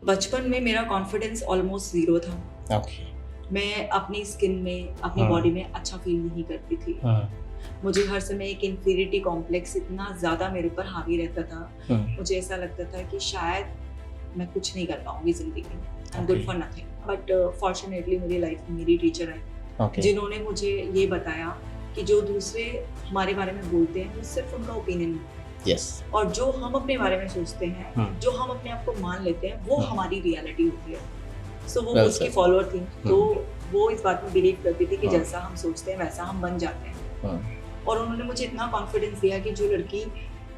बचपन में मेरा कॉन्फिडेंस ऑलमोस्ट ज़ीरो था। ओके। मैं अपनी स्किन में, अपनी बॉडी में अच्छा फील नहीं करती थी। मुझे हर समय एक इन्फीरियरिटी कॉम्प्लेक्स इतना ज़्यादा मेरे ऊपर हावी रहता था। मुझे ऐसा लगता था कि शायद मैं कुछ नहीं कर पाऊंगी ज़िंदगी में। आई am good for nothing. But fortunately मेरी लाइफ में मेरी टीचर आई, जिन्होंने मुझे ये बताया कि जो दूसरे हमारे बारे में बोलते हैं वो सिर्फ उनका ओपिनियन होता है। और जो हम अपने बारे में सोचते हैं, जो हम अपने आप को मान लेते हैं, वो हमारी रियलिटी होती है। सो वो उसकी फॉलोअर थी, तो वो इस बात में बिलीव करती थी कि जैसा हम सोचते हैं वैसा हम बन जाते हैं। और उन्होंने मुझे इतना कॉन्फिडेंस दिया कि जो लड़की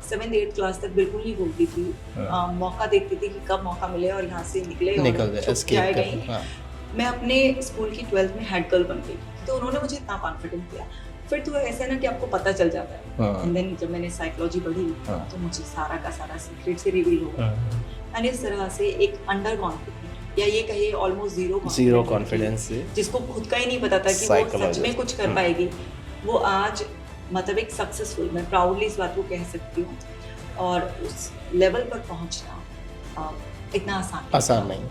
7th 8th क्लास तक बिल्कुल नहीं बोलती थी, मौका देखती थी कि कब मौका मिले और यहाँ से निकले और छुप जाए गई, मैं अपने स्कूल की 12th में हेड गर्ल बन गई। तो उन्होंने मुझे इतना कॉन्फिडेंस दिया। फिर तो ऐसा है ना कि आपको पता चल जाता है। एंड देन जब मैंने साइकोलॉजी पढ़ी तो मुझे सारा का सारा सीक्रेट से रिवील हो गया। एंड इस तरह से एक अंडर कॉन्फिडेंट या ये कहिए ऑलमोस्ट जीरो कॉन्फिडेंस जिसको खुद का ही नहीं पता था कि वो सच में कुछ कर पाएगी, वो आज मतलब एक सक्सेसफुल, मैं प्राउडली इस बात को कह सकती हूँ। और उस लेवल पर पहुँचना इतना आसान नहीं।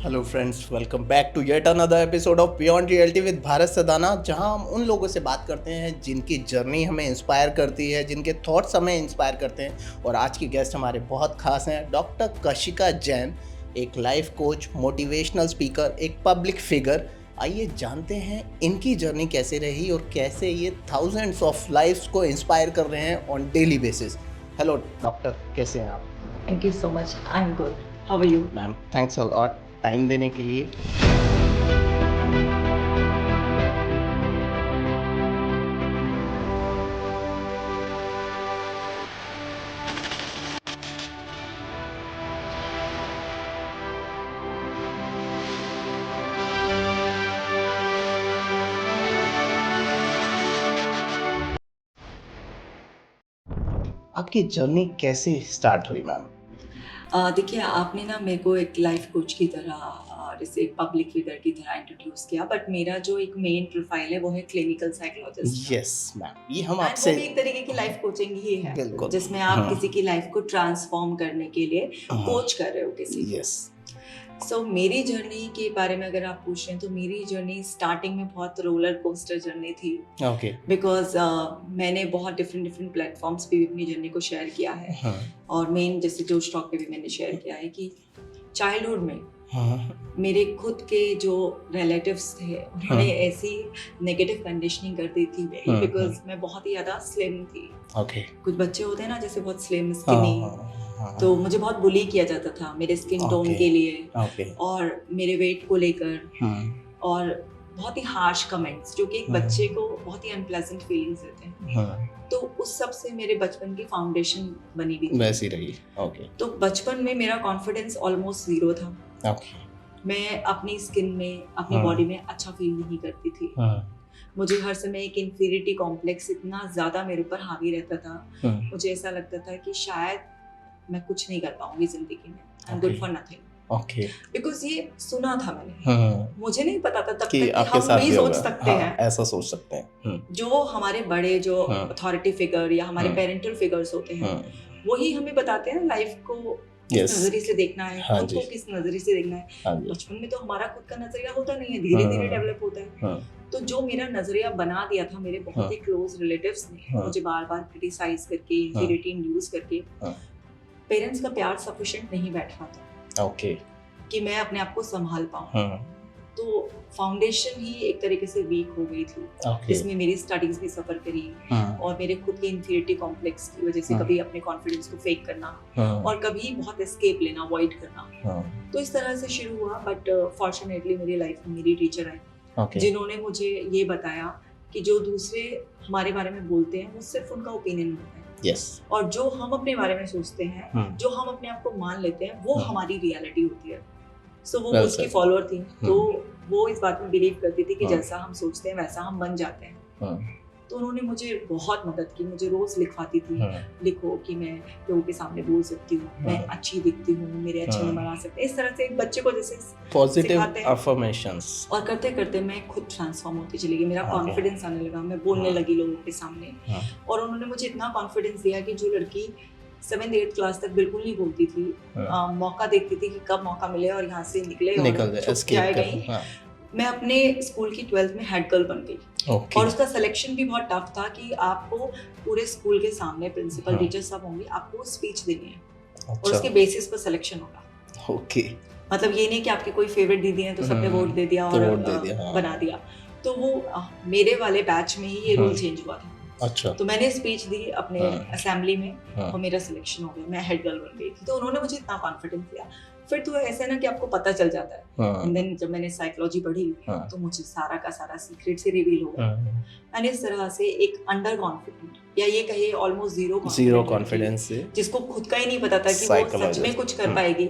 Hello friends, welcome back to yet another episode of beyond reality with Bharat Sadana, जहां हम उन लोगों से बात करते हैं जिनकी जर्नी हमें इंस्पायर करती है, जिनके थॉट्स हमें इंस्पायर करते हैं। और आज की गेस्ट हमारे बहुत खास हैं, डॉक्टर कशिका जैन, एक लाइफ कोच, मोटिवेशनल स्पीकर, एक पब्लिक फिगर। आइए जानते हैं इनकी जर्नी कैसे रही और कैसे ये थाउजेंड्स ऑफ लाइफ्स को इंस्पायर कर रहे हैं on daily basis. Hello doctor, कैसे हैं आप? Thank you so much, I am good, how are you? Ma'am, thanks a lot time देने के लिए। आपकी जर्नी कैसे स्टार्ट हुई मैम? देखिए, आपने ना मेरे को एक लाइफ कोच की तरह जैसे एक पब्लिक फिगर की तरह इंट्रोड्यूस किया, बट मेरा जो एक मेन प्रोफाइल है वो है क्लिनिकल साइकोलॉजिस्ट। यस मैम, ये हम आपसे आपसे वो भी एक तरीके की लाइफ कोचिंग ही है, बिल्कुल, जिसमें आप किसी की लाइफ को ट्रांसफॉर्म करने के लिए कोच कर रहे हो किसी को। यस। सो मेरी जर्नी के बारे में अगर आप पूछ रहे हैं तो मेरी जर्नी स्टार्टिंग में बहुत रोलर कोस्टर जर्नी थी। ओके। बिकॉज मैंने बहुत डिफरेंट प्लेटफॉर्म्स पे भी अपनी जर्नी को शेयर किया है। और मेन जैसे जो स्टॉक पे भी मैंने शेयर किया है कि चाइल्डहुड में मेरे खुद के जो रिलेटिव्स थे उन्होंने ऐसी नेगेटिव कंडीशनिंग कर दी थी बिकॉज मैं बहुत ही ज़्यादा स्लिम थी। ओके। कुछ बच्चे होते हैं ना जैसे बहुत स्लिम स्किनी, तो मुझे बहुत बुली किया जाता था मेरे स्किन टोन के लिए और मेरे वेट को लेकर, और बहुत ही हार्श कमेंट्स जो कि एक बच्चे को बहुत ही अनप्लेजेंट फीलिंग्स देते हैं। तो उस सब से मेरे बचपन की फाउंडेशन बनी हुई थी, वैसी रही। ओके। तो बचपन में मेरा कॉन्फिडेंस ऑलमोस्ट ज़ीरो था। ओके। मैं अपनी स्किन में, अपनी बॉडी में अच्छा फील नहीं करती थी। मुझे हर समय एक इन्फीरियरिटी कॉम्प्लेक्स इतना ज़्यादा मेरे ऊपर हावी रहता था। मुझे ऐसा लगता था कि शायद मैं कुछ नहीं कर पाऊंगी जिंदगी में। आई am good for nothing. Okay. Because ये सुना था मैंने, मुझे नहीं पता था तब तक कि आपके हम साथ भी सोच सकते हैं, ऐसा सोच सकते हैं। जो हमारे बड़े जो अथॉरिटी फिगर या हमारे पेरेंटल फिगर्स होते हैं वही हमें बताते हैं लाइफ को किस नजरिए से देखना है, खुद को किस नजरिए से देखना है। बचपन में तो हमारा खुद का नजरिया होता नहीं है, धीरे धीरे डेवलप होता है। तो जो मेरा नजरिया बना दिया था मेरे बहुत ही क्लोज रिलेटिव्स ने, मुझे बार बार क्रिटिसाइज करके, इन्फीरियरिटी इंड्यूस करके, पेरेंट्स का प्यार सफिशिएंट नहीं बैठ रहा था ओके कि मैं अपने आप को संभाल पाऊँ। तो फाउंडेशन ही एक तरीके से वीक हो गई थी, जिसमें मेरी स्टडीज भी सफर करी और मेरे खुद के इन्फीरियरिटी कॉम्प्लेक्स की वजह से कभी अपने कॉन्फिडेंस को फेक करना और कभी बहुत एस्केप लेना, अवॉइड करना। तो इस तरह से शुरू हुआ। बट फॉर्चुनेटली मेरी लाइफ में मेरी टीचर आई, जिन्होंने मुझे ये बताया कि जो दूसरे हमारे बारे में बोलते हैं वो सिर्फ उनका ओपिनियन होता है। और जो हम अपने बारे में सोचते हैं, जो हम अपने आप को मान लेते हैं, वो हमारी रियलिटी होती है। सो वो उसकी फॉलोअर थी, तो वो इस बात में बिलीव करती थी कि जैसा हम सोचते हैं वैसा हम बन जाते हैं। तो उन्होंने मुझे बहुत मदद की, मुझे रोज लिखवाती थी, लिखो कि मैं लोगों के सामने बोल सकती हूँ, मैं अच्छी दिखती हूँ, मेरे अच्छे नंबर आ सकते हैं। इस तरह से एक बच्चे को जैसे पॉजिटिव अफर्मेशंस, और करते करते मैं खुद ट्रांसफॉर्म होती चली गई, मेरा कॉन्फिडेंस आने लगा, मैं बोलने लगी लोगों के सामने। और उन्होंने मुझे इतना कॉन्फिडेंस दिया कि जो लड़की 7th 8th क्लास तक बिल्कुल नहीं बोलती थी, मौका देखती थी कि कब मौका मिले और यहाँ से निकल जाए कहीं, मैं अपने स्कूल की 12th में हेड गर्ल बन गई। और उसका सिलेक्शन भी बहुत टफ था कि आपको पूरे स्कूल के सामने प्रिंसिपल टीचर सब होंगे, आपको स्पीच देनी है और उसके बेसिस पर सिलेक्शन होगा। मतलब ये नहीं कि आपकी कोई फेवरेट दीदी है तो सबने वोट दे दिया और बना दिया। तो वो मेरे वाले बैच में ही ये रूल चेंज हुआ था। अच्छा। तो मैंने स्पीच दी अपने असेंबली में और मेरा सिलेक्शन हो गया, मैं हेड गर्ल बन गई थी। तो उन्होंने मुझे इतना कॉन्फिडेंस दिया। फिर तो ऐसा है ना कि आपको पता चल जाता है। एंड देन जब मैंने साइकोलॉजी पढ़ी तो मुझे सारा का सारा सीक्रेट से रिवील हो गया। एंड इस तरह से एक अंडर कॉन्फिडेंट या ये कहिए ऑलमोस्ट जीरो कॉन्फिडेंस से, जिसको खुद का ही नहीं पता था कि वो सच में कुछ कर पाएगी,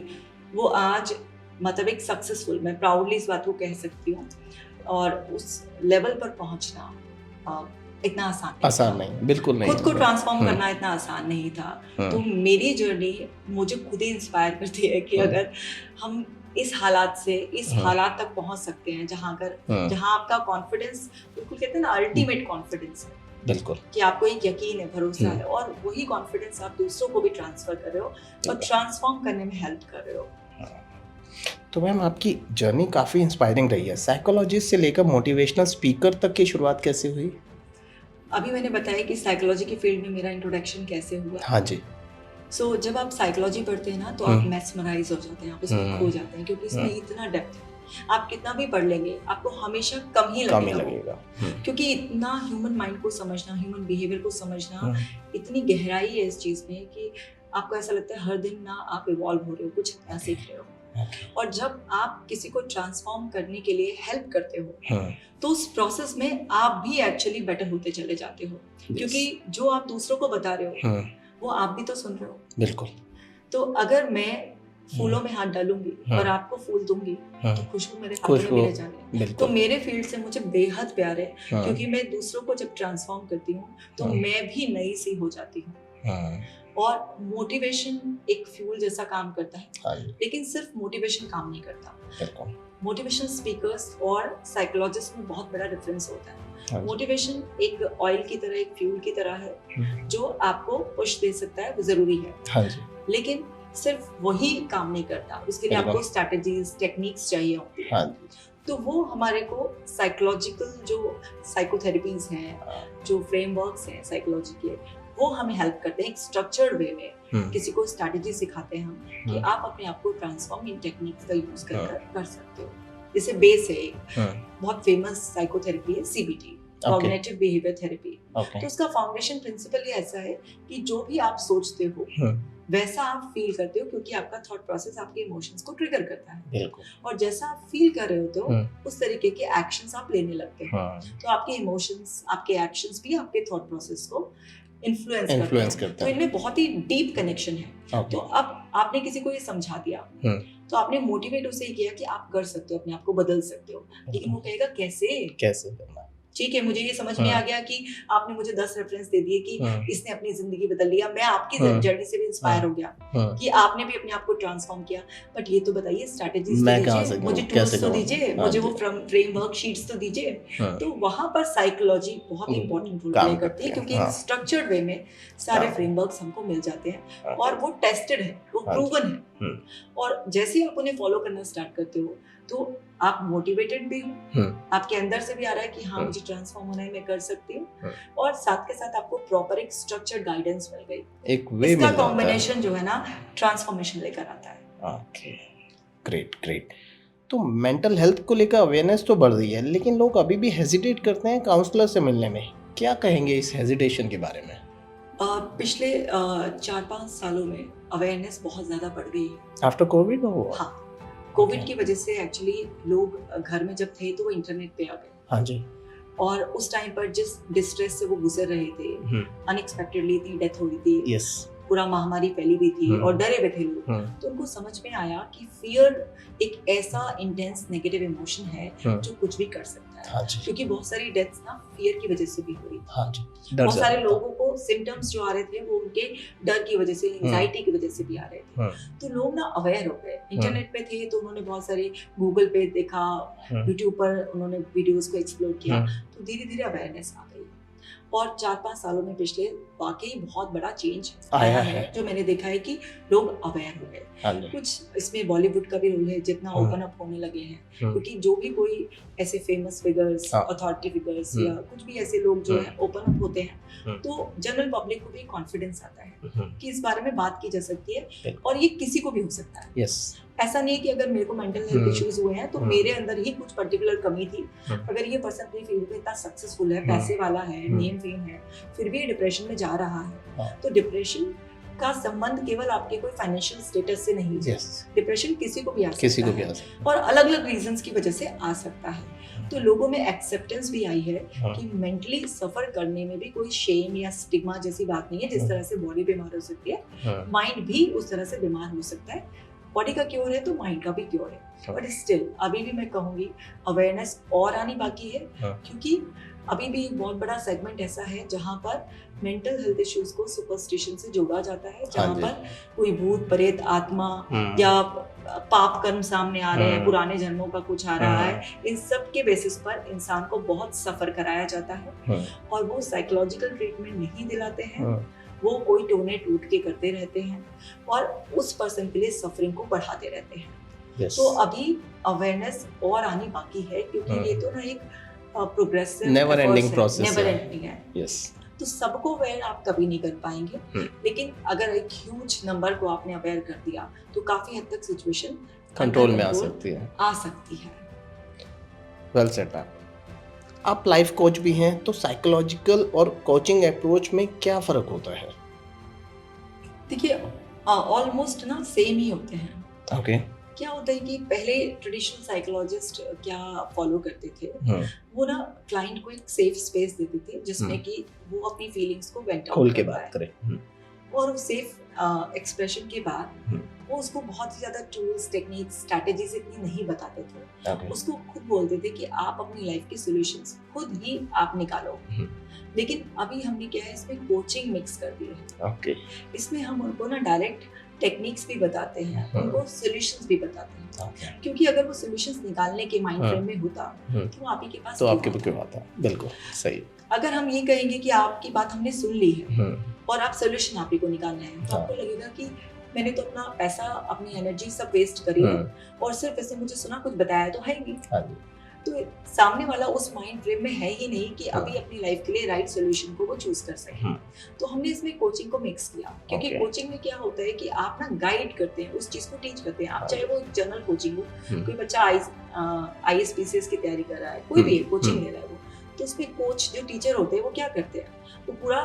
वो आज मतलब एक सक्सेसफुल, मैं प्राउडली इस बात को कह सकती हूँ। और उस लेवल पर पहुंचना इतना आसान नहीं, बिल्कुल नहीं। खुद को ट्रांसफॉर्म करना इतना आसान नहीं था। तो मेरी जर्नी मुझे खुद ही इंस्पायर करती है कि अगर हम इस हालात से इस हालात तक पहुंच सकते हैं जहां आपका कॉन्फिडेंस, बिल्कुल कहते हैं ना अल्टीमेट कॉन्फिडेंस है, बिल्कुल, कि आपको एक यकीन है, भरोसा है, और वही कॉन्फिडेंस आप दूसरों को भी ट्रांसफर कर रहे हो और ट्रांसफॉर्म करने में हेल्प कर रहे हो। तो मैम आपकी जर्नी काफ़ी इंस्पायरिंग रही है। साइकोलॉजिस्ट से लेकर मोटिवेशनल स्पीकर तक की शुरुआत कैसे हुई? अभी मैंने बताया कि साइकोलॉजी की फील्ड में मेरा इंट्रोडक्शन कैसे हुआ। हाँ जी। सो जब आप साइकोलॉजी पढ़ते हैं ना तो आप मेस्मराइज हो जाते हैं, आप इसमें खो जाते हैं, क्योंकि इसमें इतना डेप्थ है। आप कितना भी पढ़ लेंगे आपको हमेशा कम ही लगेगा। क्योंकि इतना ह्यूमन माइंड को समझना, ह्यूमन बिहेवियर को समझना, इतनी गहराई है इस चीज में कि आपको ऐसा लगता है हर दिन ना आप इवॉल्व हो रहे हो, कुछ नया सीख रहे हो। और जब आप किसी को ट्रांसफॉर्म करने के लिए हेल्प करते हो तो उस प्रोसेस में आप भी एक्चुअली बेटर होते चले जाते हो, क्योंकि जो आप दूसरों को बता रहे हो वो आप भी तो सुन रहे हो। बिल्कुल। तो अगर मैं फूलों में हाथ डालूंगी और आपको फूल दूंगी तो खुशबू मेरे हाथ में जाने, तो मेरे फील्ड से मुझे बेहद प्यार है, क्योंकि मैं दूसरों को जब ट्रांसफॉर्म करती हूँ तो मैं भी नई सी हो जाती हूँ। और मोटिवेशन एक फ्यूल जैसा काम करता है, लेकिन सिर्फ मोटिवेशन काम नहीं करता। मोटिवेशन स्पीकर्स और साइकोलॉजिस्ट में बहुत बड़ा डिफरेंस होता है। मोटिवेशन एक ऑयल की तरह, एक फ्यूल की तरह है जो आपको पुश दे सकता है, वो जरूरी है, लेकिन सिर्फ वही काम नहीं करता, उसके लिए आपको स्ट्रैटेजीज, टेक्निक्स चाहिए होती है। तो वो हमारे को साइकोलॉजिकल जो साइकोथेरेपीज हैं, जो फ्रेमवर्क्स हैं साइकोलॉजी के, वो हमें हेल्प करते हैं एक स्ट्रक्चर्ड वे में। किसी को स्ट्रैटेजी सिखाते हैं हम कि आप अपने आप को ट्रांसफॉर्म इन टेक्निक्स का यूज कर सकते हो। जैसे बेस है एक बहुत फेमस साइकोथेरेपी है CBT, कॉग्निटिव बिहेवियर थेरेपी। तो उसका फाउंडेशन प्रिंसिपल ही ऐसा है कि जो भी आप सोचते हो वैसा आप फील करते हो, क्योंकि आपका थॉट प्रोसेस आपके इमोशंस को ट्रिगर करता है। और जैसा आप फील कर रहे होते हो उस तरीके के एक्शंस आप लेने लगते हो। तो आपके इमोशंस, आपके एक्शंस भी आपके थॉट प्रोसेस को इन्फ्लुएंस करते हैं। तो इनमें बहुत ही डीप कनेक्शन है। तो अब आपने किसी को ये समझा दिया तो आपने मोटिवेट उसे किया कि आप कर सकते हो, अपने आप को बदल सकते हो, लेकिन वो कहेगा कैसे करना। ठीक है, मुझे ये समझ में आ गया कि आपने मुझे 10 रेफरेंस दे दिए कि इसने अपनी जिंदगी बदल लिया, मैं आपकी जर्नी से भी इंस्पायर हो गया कि आपने भी अपने आप को ट्रांसफॉर्म किया। बट ये तो बताइए स्ट्रैटेजीज तो दीजिए, मुझे टूल्स तो दीजिए, मुझे वो फ्रेमवर्क शीट्स तो दीजिए। तो वहां पर साइकोलॉजी बहुत इंपॉर्टेंट रोल प्ले करती है, क्योंकि एक स्ट्रक्चर्ड वे में सारे फ्रेमवर्क्स हमको मिल जाते हैं और वो टेस्टेड है, वो प्रूवन है। और जैसे ही आप उन्हें फॉलो करना स्टार्ट करते हो तो आप मोटिवेटेड भी हो, आपके अंदर से भी आ रहा है कि हाँ मुझे ट्रांसफॉर्म होना है, मैं कर सकती हूँ, और साथ के साथ आपको प्रॉपर एक स्ट्रक्चर्ड गाइडेंस मिल गई, एक वे इसका कॉम्बिनेशन जो है ना ट्रांसफॉर्मेशन लेकर आता है। Okay, great. तो मेंटल हेल्थ को लेकर अवेयरनेस तो बढ़ रही है, लेकिन लोग अभी भी हेजिटेट करते हैं काउंसलर से मिलने में। क्या कहेंगे इस हेजिटेशन के बारे में? पिछले 4-5 सालों में अवेयरनेस बहुत ज्यादा बढ़ गई है। आफ्टर कोविड हुआ? हाँ, कोविड की वजह से एक्चुअली लोग घर में जब थे तो वो इंटरनेट पे आ गए। हाँ जी। और उस टाइम पर जिस डिस्ट्रेस से वो गुजर रहे थे, अनएक्सपेक्टेडली इतनी डेथ हो गई थी, पूरा महामारी फैली हुई थी और डरे हुए थे लोग, तो उनको समझ में आया कि फियर एक ऐसा इंटेंस नेगेटिव इमोशन है जो कुछ भी कर सकता है। हाँ जी। क्योंकि बहुत सारी डेथ्स ना फियर की वजह से भी हुई। हाँ जी। बहुत सारे लोगों को सिम्टम्स जो आ रहे थे वो उनके डर की वजह से, एंजाइटी की वजह से भी आ रहे थे। तो लोग ना अवेयर हो गए, इंटरनेट पे थे तो उन्होंने बहुत सारे गूगल पे देखा, यूट्यूब पर उन्होंने वीडियोस को एक्सप्लोर किया, तो धीरे धीरे अवेयरनेस आ गई। और 4-5 सालों में पिछले वाकई बहुत बड़ा चेंज आया है, जो मैंने देखा है कि लोग अवेयर हो गए। कुछ इसमें बॉलीवुड का भी रोल है, जितना ओपन अप होने लगे हैं, क्योंकि जो भी कोई ऐसे फेमस फिगर्स, अथॉरिटी फिगर्स या कुछ भी ऐसे लोग जो है ओपन अप होते हैं, तो जनरल पब्लिक को भी कॉन्फिडेंस आता है कि इस बारे में बात की जा सकती है और ये किसी को भी हो सकता है। ऐसा नहीं है कि अगर मेरे को मेंटल हेल्थ इश्यूज हुए हैं तो मेरे अंदर ही कुछ पर्टिकुलर कमी थी। अगर ये पर्सन अपनी फील्ड में इतना सक्सेसफुल है, पैसे वाला है, नेम फेम है, फिर भी डिप्रेशन में जा रहा है, तो डिप्रेशन का संबंध केवल आपके कोई फाइनेंशियल स्टेटस से नहीं है। डिप्रेशन किसी को भी आ सकता है और अलग अलग रीजंस की वजह से आ सकता है। तो लोगों में एक्सेप्टेंस भी आई है कि मेंटली सफर करने में भी कोई शेम या स्टिग्मा जैसी बात नहीं है। जिस तरह से बॉडी बीमार हो सकती है, माइंड भी उस तरह से बीमार हो सकता है। बॉडी का क्योर है तो माइंड का भी क्योर है, बट स्टिल अभी भी मैं कहूँगी अवेयरनेस और आनी बाकी है, क्योंकि अभी भी एक बहुत बड़ा सेगमेंट ऐसा है जहाँ पर मेंटल हेल्थ इश्यूज को सुपरस्टिशन से जोड़ा जाता है, जहाँ पर कोई भूत प्रेत आत्मा या पाप कर्म सामने आ रहे हैं, पुराने जन्मों का कुछ आ रहा है, इन सब के बेसिस पर इंसान को बहुत सफर कराया जाता है और वो साइकोलॉजिकल ट्रीटमेंट नहीं दिलाते हैं, वो कोई टोने टूट के करते रहते हैं और उस पर्सन के लिए सफरिंग को बढ़ाते रहते हैं। तो अभी अवेयरनेस और आनी बाकी है, क्योंकि ये तो ना एक progressive never ending process never ending है। तो सबको अवेयर आप कभी नहीं कर पाएंगे, लेकिन अगर एक ह्यूज नंबर को आपने अवेयर कर दिया तो काफी हद तक सिचुएशन कंट्रोल में आ सकती है। Well said ma'am. आप लाइफ कोच भी हैं, तो साइकोलॉजिकल और कोचिंग अप्रोच में क्या फ़र्क होता है? देखिए ऑलमोस्ट ना सेम ही होते हैं। ओके। क्या होता है कि पहले ट्रेडिशनल साइकोलॉजिस्ट क्या फॉलो करते थे, वो ना क्लाइंट को एक सेफ स्पेस देते थे जिसमें कि वो अपनी फीलिंग्स को वेंट आउट खोल के बात करे, और उस सेफ एक्सप्रेशन के बाद वो उसको बहुत ही ज्यादा टूल्स, टेक्निक्स, स्ट्रैटेजीज इतनी नहीं बताते थे। उसको खुद बोलते थे कि आप अपनी लाइफ के सॉल्यूशंस खुद ही आप निकालो। लेकिन अभी हमने क्या है, इसमें कोचिंग मिक्स कर दी है। इसमें हम उनको ना डायरेक्ट टेक्निक्स भी बताते हैं, उनको सॉल्यूशंस भी बताते हैं, क्योंकि अगर वो सॉल्यूशंस निकालने के माइंड फ्रेम में होता तो वो आप ही के पास क्यों आता। बिल्कुल सही। अगर हम ये कहेंगे कि आपकी बात हमने सुन ली है और आप सॉल्यूशन आप ही को निकालना है, तो आपको लगेगा कि मैंने तो अपना पैसा, अपनी एनर्जी सब वेस्ट करी है और सिर्फ ऐसे मुझे सुना, कुछ बताया तो है नहीं। तो सामने वाला उस माइंड फ्रेम में है ही नहीं कि अभी अपनी लाइफ के लिए राइट सॉल्यूशन को वो चूज कर सके। तो हमने इसमें कोचिंग को मिक्स किया, क्योंकि कोचिंग में क्या होता है कि आप ना गाइड करते हैं, उस चीज को टीच करते हैं। आप चाहे वो जनरल कोचिंग हो, कोई बच्चा IAS-PCS की तैयारी कर रहा है, कोई भी कोचिंग ले रहा है वो, तो उसमें कोच जो टीचर होते हैं वो क्या करते हैं, वो पूरा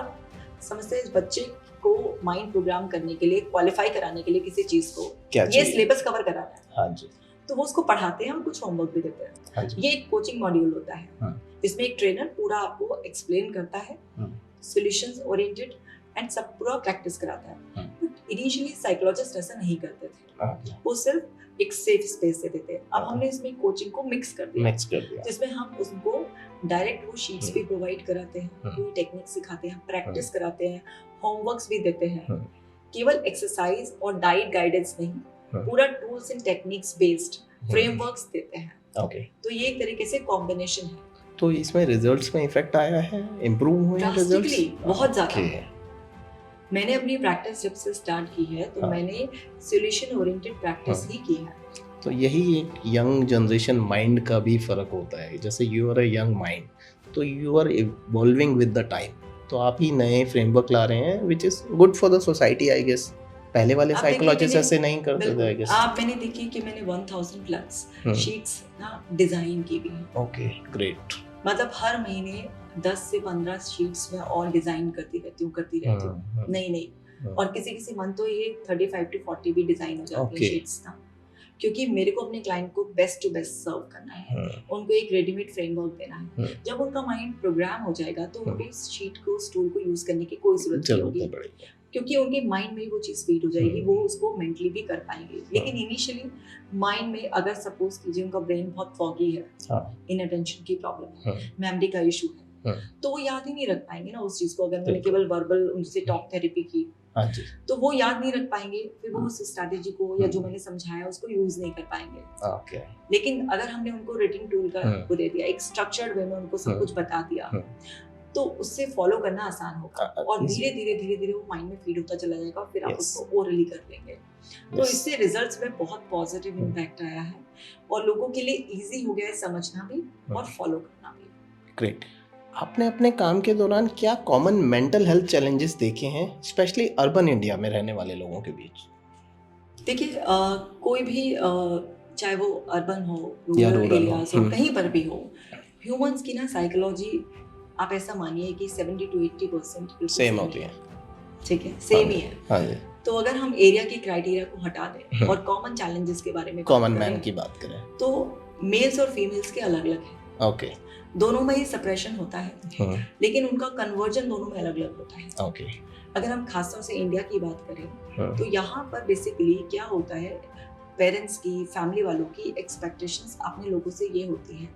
समझते हैं इस बच्चे को माइंड प्रोग्राम करने के लिए, क्वालिफाई कराने के लिए किसी चीज को, ये सिलेबस कवर कराना है, तो वो उसको पढ़ाते हैं और कुछ होमवर्क भी देते हैं। ये एक कोचिंग मॉड्यूल होता है, जिसमें एक ट्रेनर पूरा आपको एक्सप्लेन करता है, सॉल्यूशंस ओरिएंटेड एंड सब पूरा प्रैक्टिस कराता है। बट इनिशियली साइकोलॉजिस्ट ऐसा नहीं करते थे, वो सिर्फ एक सेफ स्पेस देते थे। अब हमने इसमें कोचिंग को मिक्स कर दिया, जिसमें हम उसको डायरेक्ट वो शीट्स भी प्रोवाइड कराते हैं, पूरी टेक्निक सिखाते हैं, प्रैक्टिस कराते हैं, होमवर्क्स भी देते हैं। केवल एक्सरसाइज और डाइट गाइडेंस नहीं, पूरा tools and techniques based frameworks देते हैं। तो ये एक तरीके से कॉम्बिनेशन है। तो इसमें रिजल्ट्स में इफेक्ट आया है, इंप्रूव हुए हैं रिजल्ट्स? बहुत ज्यादा। मैंने अपनी प्रैक्टिस जब से स्टार्ट की है तो मैंने सॉल्यूशन ओरिएंटेड प्रैक्टिस ही की है। तो यही एक यंग जनरेशन माइंड का भी फर्क होता है। जैसे you are a young mind, तो you are evolving with the time, तो आप ही नए फ्रेमवर्क ला रहे हैं, which is good for the society I guess. पहले वाले साइकोलॉजिस्ट ऐसे नहीं करते थे आई गेस। आप मैंने देखी कि मैंने 1000 प्लस शीट्स ना डिजाइन की भी है। Okay, great. मतलब हर महीने 10 से 15 शीट्स में और डिजाइन करती रहती हूँ नहीं। और किसी मंथ तो ये 35 to 40 भी डिजाइन हो जाती है शीट्स ना, क्योंकि मेरे को अपने क्लाइंट को बेस्ट टू बेस्ट सर्व करना है, उनको एक रेडीमेड फ्रेमवर्क देना है। जब उनका माइंड प्रोग्राम हो जाएगा तो उनको इस शीट को, इस टूल को यूज करने की कोई जरूरत नहीं होगी। क्योंकि उनके माइंड में वो चीज़ फीड हो जाएगी, वो उसको मेंटली भी कर पाएंगे। लेकिन इनिशियली माइंड में अगर सपोज कीजिए उनका ब्रेन बहुत फॉगी है, इनअटेंशन की प्रॉब्लम है, मेमोरी का इशू है, तो वो याद ही नहीं रख पाएंगे ना उस चीज़ को। अगर मैंने केवल वर्बल उनसे टॉक थेरेपी की तो वो याद नहीं रख पाएंगे, फिर वो उस स्ट्रैटेजी को या जो मैंने समझाया उसको यूज नहीं कर पाएंगे। लेकिन अगर हमने उनको रिटिंग टूल का वो दे दिया, एक स्ट्रक्चर्ड वे में उनको सब कुछ बता दिया, तो उससे फॉलो करना आसान होगा और धीरे धीरे वो माइंड में फीड होता चला जाएगा। फिर आप उसको ओरली कर लेंगे, तो इससे रिजल्ट्स में बहुत पॉजिटिव इम्पैक्ट आया है और लोगों के लिए इजी हो गया है समझना भी और फॉलो करना भी। ग्रेट। आपने अपने काम के दौरान क्या कॉमन मेंटल हेल्थ चैलेंजेस देखे हैं, स्पेशली अर्बन इंडिया में रहने वाले लोगों के बीच? देखिए, कोई भी चाहे वो अर्बन हो, रूरल एरियाज हो, कहीं पर भी हो, ह्यूमंस की ना साइकोलॉजी आप ऐसा मानिए कि 70 to 80% सेम होती है। ठीक है, सेम ही है। हाँ जी। तो अगर हम एरिया की क्राइटेरिया को हटा दें और कॉमन चैलेंजेस के बारे में कॉमन मैन की बात करें तो मेल्स और फीमेल्स के अलग अलग है। ओके। दोनों में ही सप्रेशन होता है, लेकिन उनका कन्वर्जन दोनों में अलग अलग होता है। ओके। अगर हम खासतौर से इंडिया की बात करें तो यहाँ पर बेसिकली क्या होता है, पेरेंट्स की, फैमिली वालों की एक्सपेक्टेशंस अपने लोगों से ये होती हैं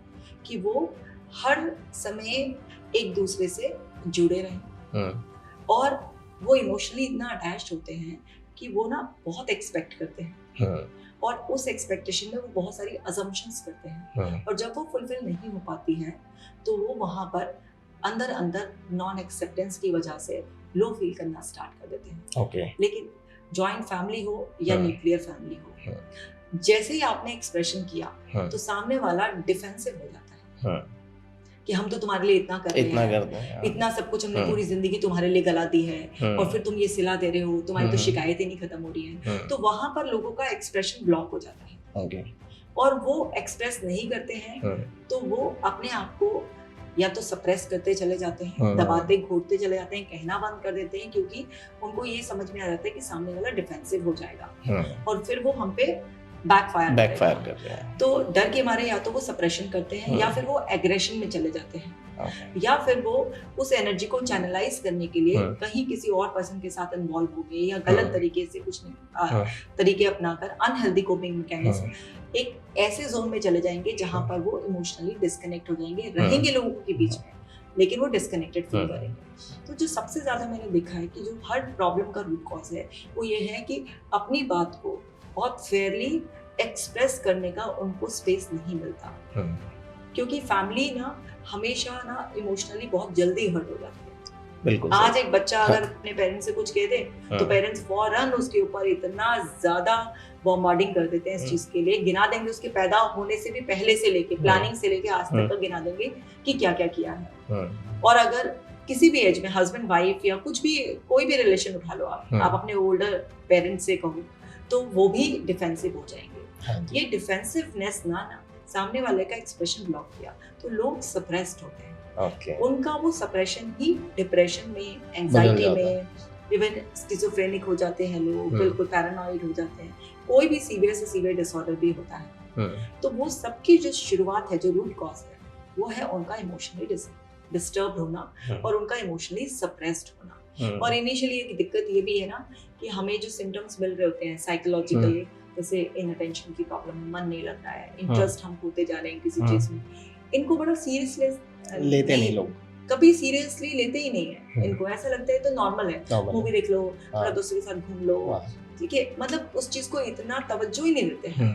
कि वो हर समय एक दूसरे से जुड़े रहें और वो इमोशनली इतना अटैच्ड होते हैं कि वो ना बहुत एक्सपेक्ट करते हैं और उस एक्सपेक्टेशन में वो बहुत सारी अजम्पशंस करते हैं और जब वो फुलफिल नहीं हो पाती है तो वो वहाँ पर अंदर अंदर नॉन एक्सेप्टेंस की वजह से लो फील करना स्टार्ट कर देते हैं। लेकिन जॉइंट फैमिली हो या न्यूक्लियर फैमिली हो, जैसे ही आपने एक्सप्रेशन किया तो सामने वाला डिफेंसिव हो जाता है कि हम तो तुम्हारे लिए इतना कर रहे हैं, इतना सब कुछ हमने पूरी जिंदगी तुम्हारे लिए गला दी है और फिर तुम ये सिला दे रहे हो, तुम्हारी तो शिकायतें नहीं खत्म हो रही हैं। तो वहां पर लोगों का एक्सप्रेशन ब्लॉक हो जाता है और वो एक्सप्रेस नहीं करते हैं तो वो अपने आप को या तो सप्रेस करते चले जाते हैं, दबाते घोटते चले जाते हैं, कहना बंद कर देते हैं, क्योंकि उनको ये समझ में आ जाता है कि सामने वाला डिफेंसिव हो जाएगा और फिर वो हम पे बैकफायर कर रहे हैं। तो डर के मारे या तो वो सप्रेशन करते हैं या फिर वो एग्रेशन में चले जाते हैं या फिर वो उस एनर्जी को चैनलाइज करने के लिए कहीं किसी और पर्सन के साथ इन्वॉल्व हो गए या गलत तरीके से कुछ तरीके अपनाकर अनहेल्दी कोपिंग मैकेनिज्म एक ऐसे जोन में चले जाएंगे जहां पर वो इमोशनली डिस्कनेक्ट हो जाएंगे, रहेंगे लोगों के बीच में लेकिन वो डिस्कनेक्टेड फील करेंगे। तो जो सबसे ज्यादा मैंने देखा है कि जो हर प्रॉब्लम का रूट कॉज है वो ये है कि अपनी बात को बहुत फेयरली एक्सप्रेस करने का उनको स्पेस नहीं मिलता, क्योंकि फैमिली ना हमेशा ना इमोशनली बहुत जल्दी हर्ट हो जाती है। बिल्कुल। आज एक बच्चा अगर अपने पेरेंट्स से कुछ कह दे तो पेरेंट्स फौरन उसके ऊपर इतना ज्यादा बॉम्बार्डिंग कर देते हैं इस चीज के लिए, गिना देंगे उसके पैदा होने से भी पहले से लेके प्लानिंग से लेके आज तक का गिना देंगे कि क्या क्या किया है। और अगर किसी भी एज में हस्बैंड वाइफ या कुछ भी कोई भी रिलेशन उठा लो आप अपने ओल्डर पेरेंट्स से कहो तो वो भी डिफेंसिव हो जाएंगे। ये डिफेंसिवनेस ना सामने वाले का एक्सप्रेशन ब्लॉक किया तो लोग सप्रेस्ड होते हैं। उनका वो सप्रेशन ही डिप्रेशन में, एंजाइटी में, इवन स्किज़ोफ्रेनिक हो जाते हैं लोग, बिल्कुल पैरानॉइड हो जाते हैं, कोई भी सीवियर से सीवियर डिसऑर्डर भी होता है। तो वो सबकी जो शुरुआत है, जो रूट कॉज है, वो है उनका इमोशनली डिस्टर्ब होना और उनका इमोशनली सप्रेस्ड होना। और इनिशियली एक दिक्कत ये भी है ना कि हमें जो सिम्टम्स मिल रहे होते हैं साइकोलॉजिकली, जैसे इनअटेंशन की प्रॉब्लम, मन नहीं लग रहा है, इंटरेस्ट हम खोते जा रहे हैं किसी चीज में, इनको बड़ा सीरियसली लेते नहीं लोग, कभी सीरियसली लेते ही नहीं है। इनको ऐसा लगता है तो नॉर्मल है, मूवी देख लो, थोड़ा दोस्तों के साथ घूम लो, ठीक है, मतलब उस चीज को इतना तवज्जो ही नहीं देते हैं।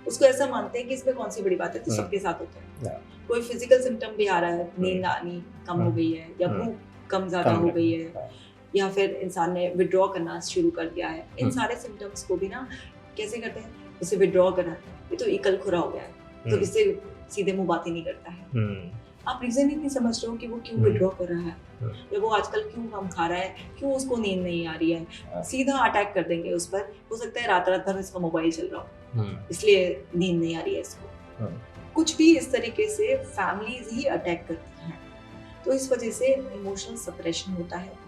उसको ऐसा मानते हैं कि इसमें कौन सी बड़ी बात है, तो सबके साथ होता है। कोई फिजिकल सिम्टम भी आ रहा है, नींद आनी कम हो गई है या भूख कम ज्यादा हो गई है या फिर इंसान ने विड्रॉ करना शुरू कर दिया है, इन सारे सिम्टम्स को भी ना कैसे करते हैं, जैसे विड्रॉ करना, ये तो इकल खुरा हो गया है तो इससे सीधे मुंह बात ही नहीं करता है। आप रीजन ही नहीं समझ रहे हो कि वो क्यों विड्रॉ कर रहा है या वो आजकल क्यों कम खा रहा है, क्यों उसको नींद नहीं आ रही है, सीधा अटैक कर देंगे उस पर। हो सकता है रात रात भर इसका मोबाइल चल रहा हो इसलिए नींद नहीं आ रही है इसको। कुछ भी इस तरीके से फैमिलीज ही अटैक करती हैं, तो इस वजह से इमोशनल सप्रेशन होता है।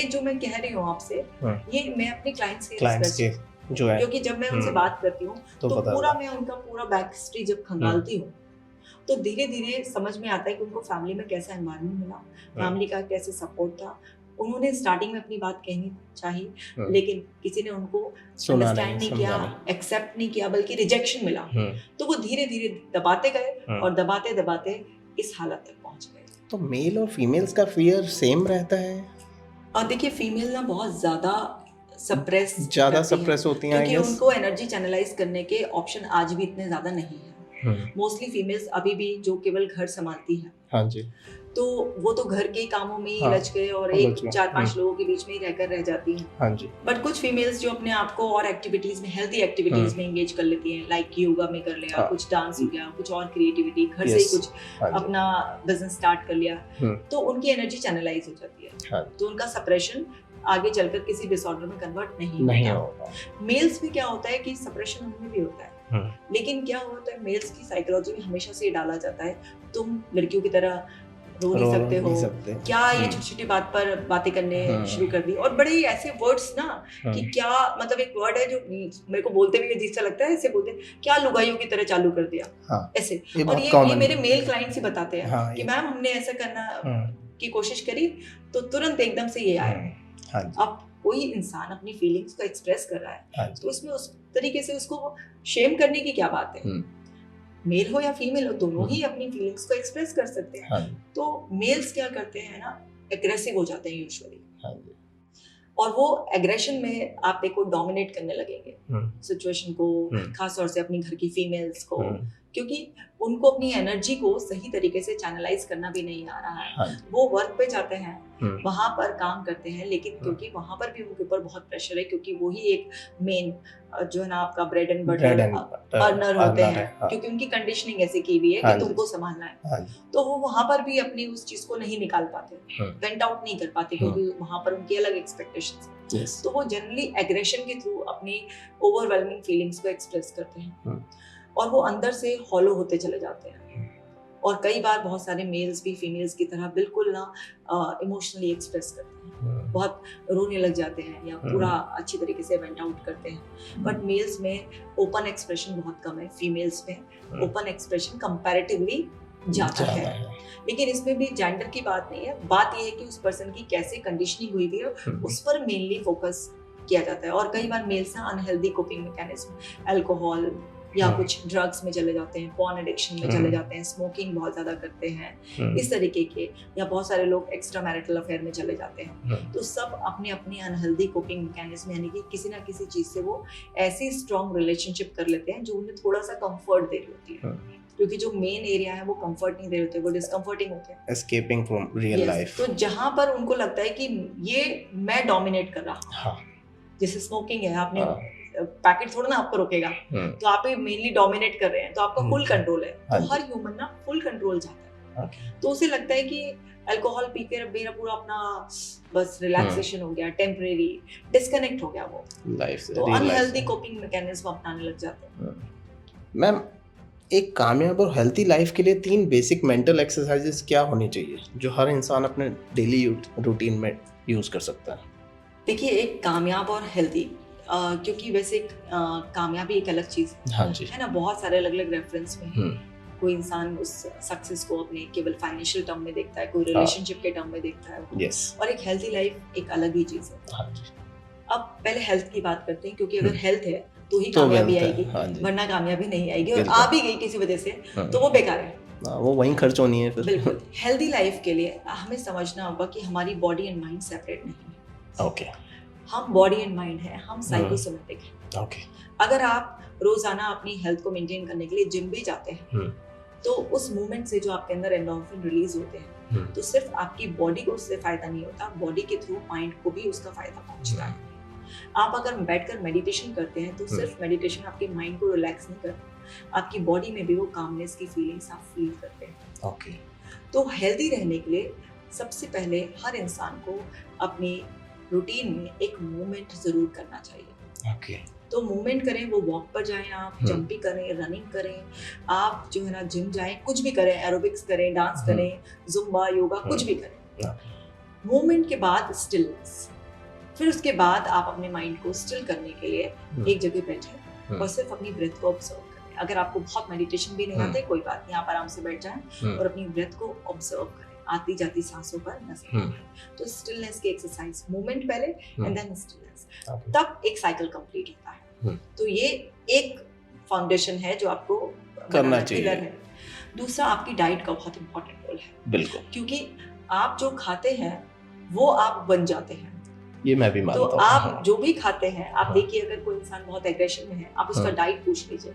जो मैं कह रही हूँ आपसे, ये मैं अपने क्लाइंट्स के जो है, क्योंकि जब मैं उनसे बात करती हूँ तो पूरा मैं उनका पूरा बैक हिस्ट्री जब खंगालती हूँ तो धीरे धीरे समझ में आता है कि उनको फैमिली में कैसा एनवायरनमेंट मिला, फैमिली का कैसे सपोर्ट था, उन्होंने स्टार्टिंग में अपनी बात कहनी चाहिए, लेकिन किसी ने उनको सुना अंडरस्टैंड नहीं किया, एक्सेप्ट नहीं किया, बल्कि रिजेक्शन मिला। तो वो धीरे धीरे दबाते गए और दबाते दबाते इस हालत तक पहुंच गए। तो मेल और फीमेल्स का फियर सेम रहता है? और देखिए फीमेल ना बहुत ज़्यादा सप्रेस होती हैं, क्योंकि उनको एनर्जी चैनलाइज करने के ऑप्शन आज भी इतने ज़्यादा नहीं है। मोस्टली फीमेल्स अभी भी जो केवल घर संभालती है, हाँ जी, तो वो तो घर के कामों में ही उलझ गए और एक 4-5 लोगों के बीच में ही रहकर रह जाती हैं। हाँ जी। बट कुछ फीमेल्स जो अपने आप को और एक्टिविटीज में, हेल्थी एक्टिविटीज में एंगेज कर लेती हैं, लाइक योगा में कर लिया, कुछ डांस हो गया, कुछ और क्रिएटिविटी, घर से ही कुछ अपना बिजनेस स्टार्ट कर लिया, तो उनकी एनर्जी चैनलाइज हो जाती है। तो उनका सप्रेशन आगे चलकर किसी डिसऑर्डर में कन्वर्ट नहीं होता। मेल्स में क्या होता है कि सप्रेशन उनमें भी होता है, लेकिन क्या होता है मेल्स की साइकोलॉजी में हमेशा से ये डाला जाता है, तुम लड़कियों की तरह रो नहीं सकते हो, क्या ये छोटी छोटी बात पर बातें करने शुरू कर दी। और बड़े ऐसे वर्ड्स ना कि क्या मतलब, एक वर्ड है जो मेरे को बोलते भी अजीब सा लगता है, ऐसे बोलते हैं क्या लुगाइयों की तरह चालू कर दिया, ऐसे। और ये मेरे मेल क्लाइंट्स ही बताते हैं कि मैम हमने ऐसा करना की कोशिश करी तो तुरंत एकदम से ये आया। अब कोई इंसान अपनी फीलिंग्स को एक्सप्रेस कर रहा है तो उसमें उस तरीके से उसको शेम करने की क्या बात है। मेल हो या फीमेल हो, दोनों ही अपनी फीलिंग्स को एक्सप्रेस कर सकते हैं। तो मेल्स क्या करते हैं ना, एग्रेसिव हो जाते हैं यूजुअली, और वो एग्रेशन में आप देखो डोमिनेट करने लगेंगे सिचुएशन को, खास तौर से अपनी घर की फीमेल्स को, क्योंकि उनको अपनी एनर्जी को सही तरीके से चैनलाइज करना भी नहीं आ रहा है। वो वर्क पे जाते हैं, वहां पर काम करते हैं, लेकिन क्योंकि वहां पर भी उनके ऊपर बहुत प्रेशर है, क्योंकि वो ही एक मेन जो है ना आपका ब्रेड एंड बटर अर्नर होते हैं, क्योंकि उनकी कंडीशनिंग ऐसी की हुई है कि तुमको संभालना है। तो वो वहां पर भी अपनी उस चीज को नहीं निकाल पाते, वेंट आउट नहीं कर पाते, क्योंकि वहां पर उनकी अलग एक्सपेक्टेशंस हैं। तो वो जनरली एग्रेशन के थ्रू अपनी ओवरवेलमिंग फीलिंग्स को एक्सप्रेस करते हैं और वो अंदर से हॉलो होते चले जाते हैं। और कई बार बहुत सारे मेल्स भी फीमेल्स की तरह बिल्कुल ना इमोशनली एक्सप्रेस करते हैं, बहुत रोने लग जाते हैं या पूरा अच्छी तरीके से वेंट आउट करते हैं। बट मेल्स में ओपन एक्सप्रेशन बहुत कम है, फीमेल्स में ओपन एक्सप्रेशन कंपैरेटिवली ज्यादा है। लेकिन इसमें भी जेंडर की बात नहीं है, बात यह है कि उस पर्सन की कैसे कंडीशनिंग हुई हुई है, उस पर मेनली फोकस किया जाता है। और कई बार मेल्स ना अनहेल्दी कोपिंग मैकेनिज्म, अल्कोहल या कुछ ड्रग्स में चले जाते हैं, पॉर्न एडिक्शन में चले जाते हैं, स्मोकिंग बहुत ज्यादा करते हैं, इस तरीके के, या बहुत सारे लोग एक्स्ट्रा मैरिटल अफेयर में चले जाते हैं। तो सब अपने अपने अनहेल्दी कोपिंग मैकेनिज्म, यानी कि किसी ना किसी चीज से वो ऐसी स्ट्रॉन्ग रिलेशनशिप कर लेते हैं जो उन्हें थोड़ा सा कंफर्ट दे रही होती है, क्योंकि जो मेन एरिया है वो कंफर्ट नहीं दे रहे होते, वो डिस्कम्फर्टिंग होते हैं, एस्केपिंग फ्रॉम रियल लाइफ। तो जहां पर उनको लगता है कि ये मैं डोमिनेट कर रहा हूं, जैसे स्मोकिंग है, आपने पैकेट थोड़ा ना आपको रोकेगा, तो आप मेनली डोमिनेट कर रहे हैं, तो आपका फुल कंट्रोल है। तो हर ह्यूमन ना फुल कंट्रोल चाहता है, तो उसे लगता है कि अल्कोहल पी के मेरा पूरा अपना बस रिलैक्सेशन हो गया, टेम्परेरी डिस्कनेक्ट हो गया वो लाइफ से, तो अनहेल्दी कोपिंग मैकेनिज्म अपनाने लग जाते हैं। मैम, एक कामयाब और हेल्थी लाइफ के लिए 3 बेसिक मेंटल एक्सरसाइजेस क्या होनी चाहिए जो हर इंसान अपने डेली रूटीन में यूज कर सकता है? देखिए, एक कामयाब और हेल्थी, क्योंकि वैसे कामयाबी एक अलग चीज है ना, बहुत सारे अलग अलग रेफरेंस में कोई इंसान उस सक्सेस को अपने केवल फाइनेंशियल टर्म में देखता है, कोई रिलेशनशिप के टर्म में देखता है, और एक हेल्थी लाइफ एक अलग ही चीज है। अब पहले हेल्थ की बात करते हैं, क्योंकि अगर हेल्थ है तो ही कामयाबी आएगी, वरना कामयाबी नहीं आएगी, और आ भी गई किसी वजह से तो वो बेकार है, वो वहीं खर्च होनी है फिर। बिल्कुल। हेल्दी लाइफ के लिए हमें समझना होगा कि हमारी बॉडी एंड माइंड सेपरेट नहीं है। ओके, हम बॉडी एंड माइंड है, हम साइकोसोमेटिक हैं। ओके, अगर आप रोजाना अपनी हेल्थ को मेंटेन करने के लिए जिम भी जाते हैं, तो उस मूवमेंट से जो आपके अंदर एंडोर्फिन रिलीज होते हैं, तो सिर्फ आपकी बॉडी को उससे फायदा नहीं होता, बॉडी के थ्रू माइंड को भी उसका फायदा पहुंचता है। आप अगर बैठकर मेडिटेशन करते हैं तो सिर्फ मेडिटेशन आपके माइंड को रिलैक्स नहीं करता, आपकी बॉडी में भी वो कामनेस की फीलिंग्स आप फील करते हैं। ओके, तो हेल्दी रहने के लिए सबसे पहले हर इंसान को अपनी रूटीन में एक मूवमेंट जरूर करना चाहिए। ओके, तो मूवमेंट करें, वो वॉक पर जाएं, आप जंपिंग करें, रनिंग करें, आप जो है ना जिम जाएं, कुछ भी करें, एरोबिक्स करें, डांस करें, जुम्बा, योगा, कुछ भी करें। मूवमेंट के बाद स्टिलनेस, फिर उसके बाद आप अपने माइंड को स्टिल करने के लिए एक जगह बैठे और सिर्फ अपनी ब्रेथ को ऑब्जर्व करें। अगर आपको बहुत मेडिटेशन भी नहीं आते, कोई बात नहीं, आप आराम से बैठ जाएं और अपनी ब्रेथ को ऑब्जर्व करें। आती जाती सांसों पर नजर। तो स्टिलनेस की एक्सरसाइज, मूवमेंट पहले एंड देन स्टिलनेस, तब एक साइकिल कंप्लीट होता है। तो ये एक फाउंडेशन है जो आपको करना चाहिए। है। दूसरा, आपकी डाइट का बहुत इंपॉर्टेंट रोल है, बिल्कुल, क्योंकि आप जो खाते हैं वो आप बन जाते हैं। ये मैं भी मानता हूँ। तो आप जो भी खाते हैं, आप देखिए अगर कोई इंसान बहुत एग्रेशन में है, आप उसका डाइट पूछ लीजिए,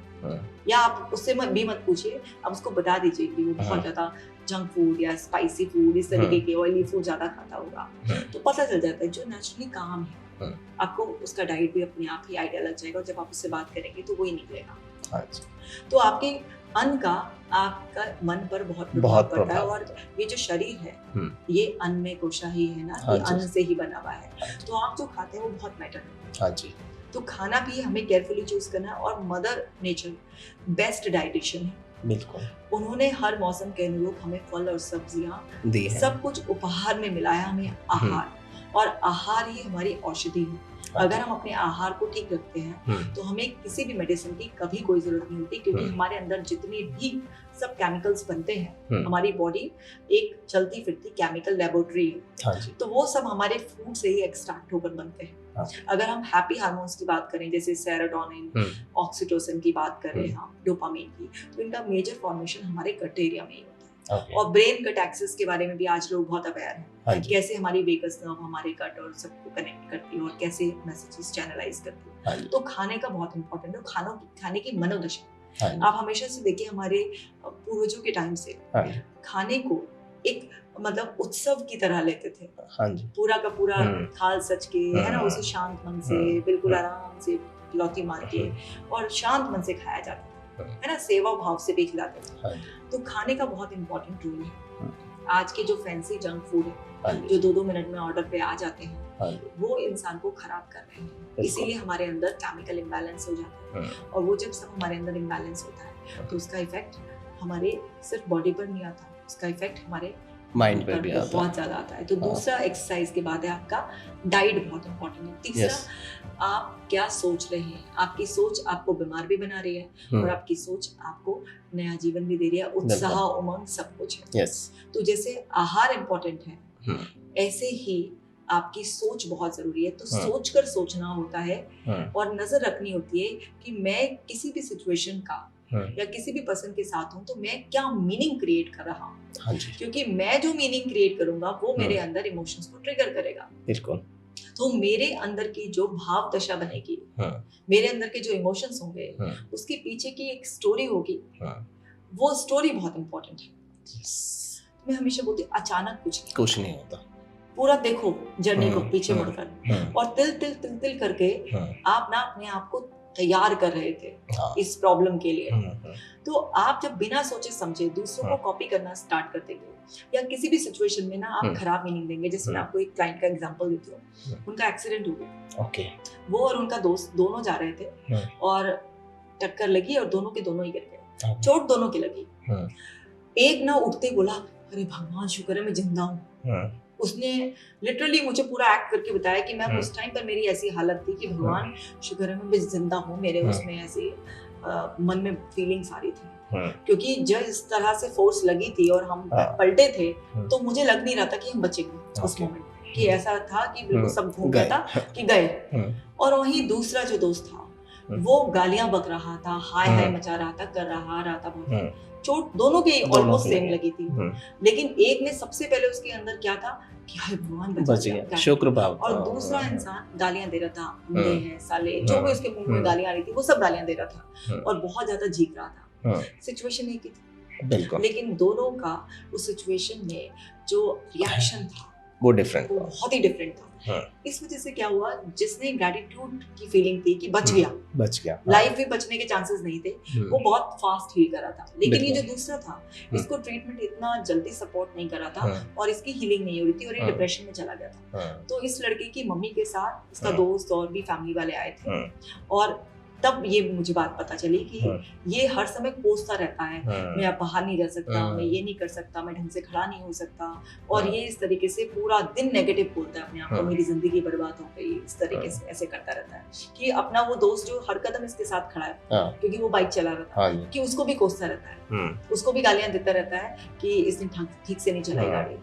या आप उससे भी मत पूछिए, आप उसको बता दीजिए कि वो बहुत ज्यादा जंक फूड या स्पाइसी फूड, इस तरीके के ऑयली फूड ज्यादा खाता होगा, तो पता चल जाता है जो नेचुरली काम है, आपको उसका डाइट भी अपने आप ही आइडिया लग जाएगा, और जब आप उससे बात करेंगे तो वही निकलेगा। तो आपके अन्न का आपका मन पर बहुत प्रभाव पड़ता है, और ये जो शरीर है ये अन्न में कोशा ही है ना, ये अन्न से ही बना हुआ है, तो आप जो खाते हैं वो बहुत मैटर है। हाँ जी। तो खाना भी हमें केयरफुली चूज करना है, और मदर नेचर बेस्ट डाइटिशियन है। बिल्कुल, उन्होंने हर मौसम के अनुरूप हमें फल और सब्जियां दी है, सब कुछ उपहार में मिलाया हमें आहार, और आहार ही हमारी औषधि है। अगर हम अपने आहार को ठीक रखते हैं तो हमें किसी भी मेडिसिन की कभी कोई जरूरत नहीं होती, क्योंकि हमारे अंदर जितने भी सब केमिकल्स बनते हैं, हमारी बॉडी एक चलती फिरती केमिकल लेबोरेटरी है। हाँ जी। तो वो सब हमारे फूड से ही एक्सट्रैक्ट होकर बनते हैं। हाँ। अगर हम हैप्पी हार्मोन्स की बात करें, जैसे सेरोटोनिन, ऑक्सीटोसिन की बात करें, हम डोपामिन की, तो इनका मेजर फॉर्मेशन हमारे गट एरिया में ही होता है। Okay. और ब्रेन गट एक्सिस के बारे में भी आज लोग बहुत अवेयर हैं। हाँ, कैसे हमारी वेगस नर्व हमारे गट और सबको कनेक्ट करती है, और कैसे मैसेजेस चैनलाइज करती है। हाँ, तो खाने का बहुत इंपॉर्टेंट है, खाने की मनोदशा। हाँ, आप हमेशा से देखिए, हमारे पूर्वजों के टाइम से खाने को एक मतलब उत्सव की तरह लेते थे। हाँ जी। पूरा का पूरा थाल सज के, है ना, उसे शांत मन से, बिल्कुल आराम से लौकी मार के और शांत मन से खाया जाता है ना, सेवा भाव से भी खिलाते थे। तो खाने का बहुत इंपॉर्टेंट रोल है। आज के जो फैंसी जंक फूड है, जो 2-2 मिनट में ऑर्डर पे आ जाते हैं, वो इंसान को खराब कर रहे हैं, इसीलिए हमारे अंदर केमिकल इम्बैलेंस हो जाता है। और वो जब सब हमारे अंदर इम्बैलेंस होता है तो उसका इफेक्ट हमारे सिर्फ बॉडी पर नहीं आता, उसका इफेक्ट हमारे माइंड पर भी बहुत ज्यादा आता है। तो दूसरा एक्सरसाइज के बाद है आपका डाइट, बहुत इंपॉर्टेंट है। तीसरा, आप क्या सोच रहे हैं, आपकी सोच आपको बीमार भी बना रही है और आपकी सोच आपको नया जीवन भी दे रही है, उत्साह, उमंग, सब कुछ है। तो जैसे आहार इंपॉर्टेंट है, ऐसे ही आपकी सोच बहुत जरूरी है। तो सोच कर सोचना होता है, और नजर रखनी होती है कि मैं किसी भी सिचुएशन का या किसी भी पर्सन के साथ हूँ तो मैं क्या मीनिंग क्रिएट कर रहा हूँ। हाँ, क्योंकि मैं जो मीनिंग क्रिएट करूंगा वो मेरे अंदर इमोशंस को ट्रिगर करेगा। बिल्कुल। तो मेरे अंदर की जो भाव दशा बनेगी, मेरे अंदर के जो इमोशंस होंगे, उसके पीछे की एक स्टोरी होगी, वो स्टोरी बहुत इंपॉर्टेंट है। मैं हमेशा बोलती हूँ, अचानक कुछ नहीं होता। पूरा देखो जर्नी को पीछे मुड़कर, और तिल तिल तिल तिल करके आप ना अपने आप को तैयार कर रहे थे इस प्रॉब्लम के लिए। तो आप जब बिना सोचे समझे दूसरों को कॉपी करना स्टार्ट कर देंगे, या किसी भी सिचुएशन में ना आप खराब मीनिंग देंगे। जैसे मैं आपको एक क्लाइंट का एग्जांपल देती हूँ, उनका एक्सीडेंट हो गया। वो और उनका दोस्त दोनों जा रहे थे, और टक्कर लगी और दोनों के दोनों ही गिर गए। चोट दोनों की लगी। एक ना उठते बोला, अरे भगवान शुक्र है मैं जिंदा हूँ। उसने लिटरली मुझे पूरा एक्ट करके बताया कि मैम उस टाइम पर मेरी ऐसी हालत थी कि भगवान शुक्र है मैं जिंदा हूँ। मेरे उसमें ऐसे मन में फीलिंग्स आ रही थी, क्योंकि जिस तरह से फोर्स लगी थी और हम पलटे थे, तो मुझे लग नहीं रहा था कि हम बचेंगे उस मोमेंट, कि ऐसा था कि बिल्कुल सब घूम गया था कि गए। और वहीं दूसरा जो दोस्त था वो गालियां बक रहा था, हाय हाय मचा रहा था, कर रहा था बहुत। चोट दोनों की ऑलमोस्ट सेम लगी थी, लेकिन एक ने सबसे पहले उसके अंदर क्या था कि हाय भगवान बच गया, शुक्र भाव। और दूसरा इंसान गालियां दे रहा था, अंधे हैं साले, जो भी उसके मुंह में गालियां आ रही थी वो सब गालियां दे रहा था, और बहुत ज्यादा चीख रहा था। सिचुएशन एक ही थी, लेकिन दोनों का उस सिचुएशन में जो रिएक्शन था वो डिफरेंट, बहुत ही डिफरेंट था। इस वजह से क्या हुआ, जिसने ग्रेटिट्यूड की फीलिंग थी कि बच गया, लाइफ भी बचने के चांसेस नहीं थे, वो बहुत फास्ट हील कर रहा था। लेकिन ये जो दूसरा था, इसको ट्रीटमेंट इतना जल्दी सपोर्ट नहीं कर रहा था, और इसकी हीलिंग नहीं हो रही थी, और ये डिप्रेशन में चला गया था। तो इस लड़के की मम्मी के साथ इसका दोस्त और भी फैमिली वाले आए थे, और तब ये मुझे बात पता चली कि ये हर समय कोसता रहता है, मैं अब बाहर नहीं जा सकता, मैं ये नहीं कर सकता, मैं ढंग से खड़ा नहीं हो सकता, और ये इस तरीके से पूरा दिन नेगेटिव बोलता है अपने आप को, मेरी जिंदगी बर्बाद हो गई, इस तरीके से ऐसे करता रहता है कि अपना वो दोस्त जो हर कदम इसके साथ खड़ा है क्योंकि वो बाइक चला रहा था कि उसको भी कोसता रहता है, उसको भी गालियां देता रहता है कि इसने ठीक से नहीं चलाई गाड़ी,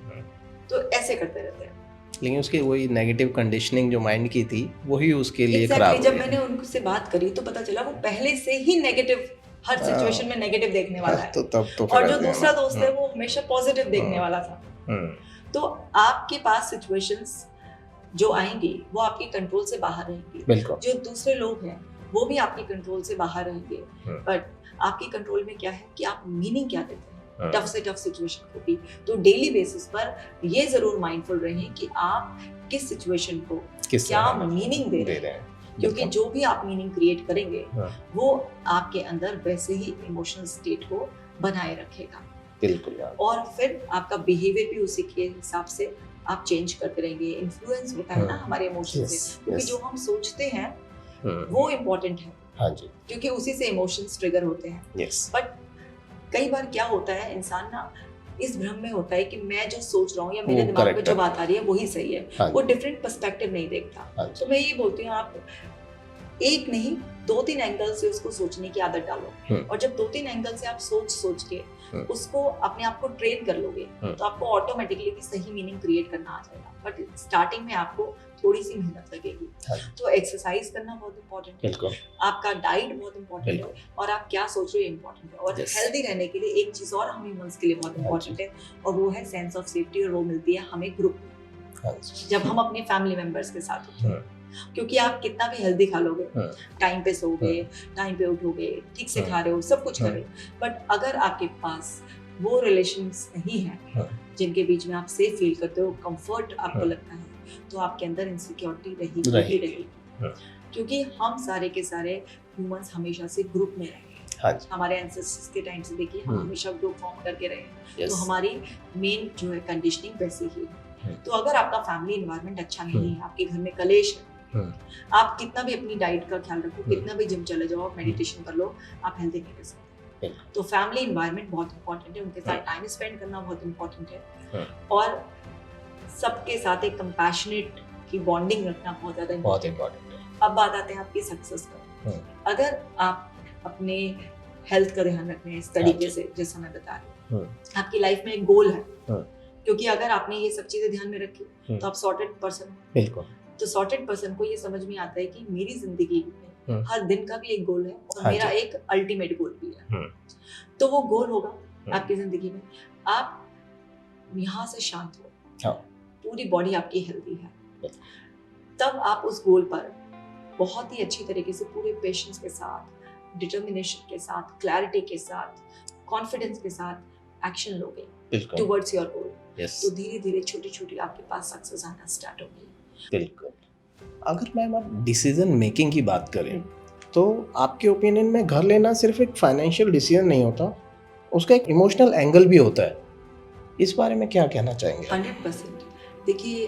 तो ऐसे करते रहते हैं। लेकिन उसकी वही नेगेटिव कंडीशनिंग जो माइंड की थी वही उसके लिए खराब हुई। जब मैंने उनसे बात करी तो पता चला वो पहले से ही नेगेटिव, हर सिचुएशन में नेगेटिव देखने वाला है, तो और जो दूसरा दोस्त है वो हमेशा पॉजिटिव देखने वाला था। तो आपके पास सिचुएशंस जो आएंगी वो आपके कंट्रोल से बाहर रहेंगी, जो दूसरे लोग हैं वो भी आपके कंट्रोल से बाहर रहेंगे, बट आपके कंट्रोल में क्या है कि आप मीनिंग क्या देते हैं टफ से टफ सिचुएशन को भी। तो डेली बेसिस पर ये जरूर माइंडफुल रहें कि आप किस सिचुएशन को क्या मीनिंग दे रहे हैं, क्योंकि जो भी आप मीनिंग क्रिएट करेंगे वो आपके अंदर वैसे ही इमोशनल स्टेट को बनाए रखेगा। बिल्कुल। और फिर आपका बिहेवियर भी उसी के हिसाब से आप चेंज करते रहेंगे। इन्फ्लुएंस होता है ना हमारे इमोशन से, क्योंकि जो हम सोचते हैं वो इम्पोर्टेंट है, क्योंकि उसी से इमोशंस ट्रिगर होते हैं। बट कई बार क्या होता है, इंसान ना इस भ्रम में होता है कि मैं जो सोच रहा हूँ या मेरे दिमाग में जो बात आ रही है वही सही है, वो डिफरेंट पर्सपेक्टिव नहीं देखता। तो मैं ये बोलती हूँ आप एक नहीं 2-3 एंगल से उसको सोचने की आदत डालो, और जब 2-3 एंगल से आप सोच के उसको अपने आप को ट्रेन कर लोगे तो आपको ऑटोमेटिकली भी सही मीनिंग क्रिएट करना आ जाएगा। बट स्टार्टिंग में आपको थोड़ी सी मेहनत लगेगी। तो एक्सरसाइज करना बहुत इम्पोर्टेंट है, आपका डाइट बहुत इम्पोर्टेंट है, और आप क्या सोच रहे हो इम्पोर्टेंट है। और हेल्दी रहने के लिए एक चीज और हम ह्यूमंस के लिए बहुत इम्पोर्टेंट है, और वो है सेंस ऑफ सेफ्टी, और वो मिलती है हमें ग्रुप में, जब हम अपने फैमिली मेंबर्स के साथ होते हैं। क्योंकि आप कितना भी हेल्दी खा लोगे, टाइम पे सोओगे, टाइम पे उठोगे, ठीक से खा रहे हो, सब कुछ कर रहे हो, बट अगर आपके पास वो रिलेशंस नहीं है जिनके बीच में आप सेफ फील करते हो, कंफर्ट आपको लगता है, तो आपके अंदर इनसिक्योरिटी रहेगी। क्योंकि हम सारे के सारे ह्यूमंस हमेशा से ग्रुप में रहे, हमारे एंसेस्टर्स के टाइम से देखिए हम हमेशा ग्रुप फॉर्म करके रहे, तो हमारी मेन जो है कंडीशनिंग वैसे ही है। तो अगर आपका फैमिली एनवायरनमेंट अच्छा नहीं है, आपके घर में कलेश है, आप कितना भी अपनी डाइट का ख्याल रखो, कितना भी जिम चले जाओ, मेडिटेशन कर लो, आप हेल्दी नहीं कर सकते। तो फैमिली एनवायरनमेंट बहुत इंपॉर्टेंट है, उनके साथ टाइम स्पेंड करना बहुत इंपॉर्टेंट है, और सबके साथ एक कंपैशनेट की बॉन्डिंग रखना बहुत ज्यादा इंपॉर्टेंट है। अब बात आते हैं आपकी सक्सेस पर। अगर आप अपने हेल्थ का ध्यान रख रहे हैं इस तरीके से जैसा मैं बता रही हूँ, आपकी लाइफ में एक गोल है, क्योंकि अगर आपने ये सब चीजें ध्यान में रखी तो आप सॉर्टेड पर्सन। बिल्कुल। तो सॉर्टेड पर्सन को ये समझ में आता है कि मेरी जिंदगी में हर दिन का भी एक गोल है, और मेरा एक अल्टीमेट गोल भी है। तो वो गोल होगा आपकी जिंदगी में, आप यहाँ से शांत हो, पूरी बॉडी आपकी हेल्दी है, तब आप उस गोल पर बहुत ही अच्छी तरीके से पूरे पेशेंस के साथ, डिटर्मिनेशन के साथ, क्लैरिटी के साथ, कॉन्फिडेंस के साथ एक्शन लोगे टुवर्ड्स योर गोल। तो धीरे धीरे छोटी छोटी आपके पास सक्सेस आना स्टार्ट होगी। बिल्कुल। अगर मैम आप डिसीजन मेकिंग की बात करें तो आपके ओपिनियन में घर लेना सिर्फ एक फाइनेंशियल डिसीजन नहीं होता, उसका एक इमोशनल एंगल भी होता है। इस बारे में क्या कहना चाहेंगे? 100%। देखिए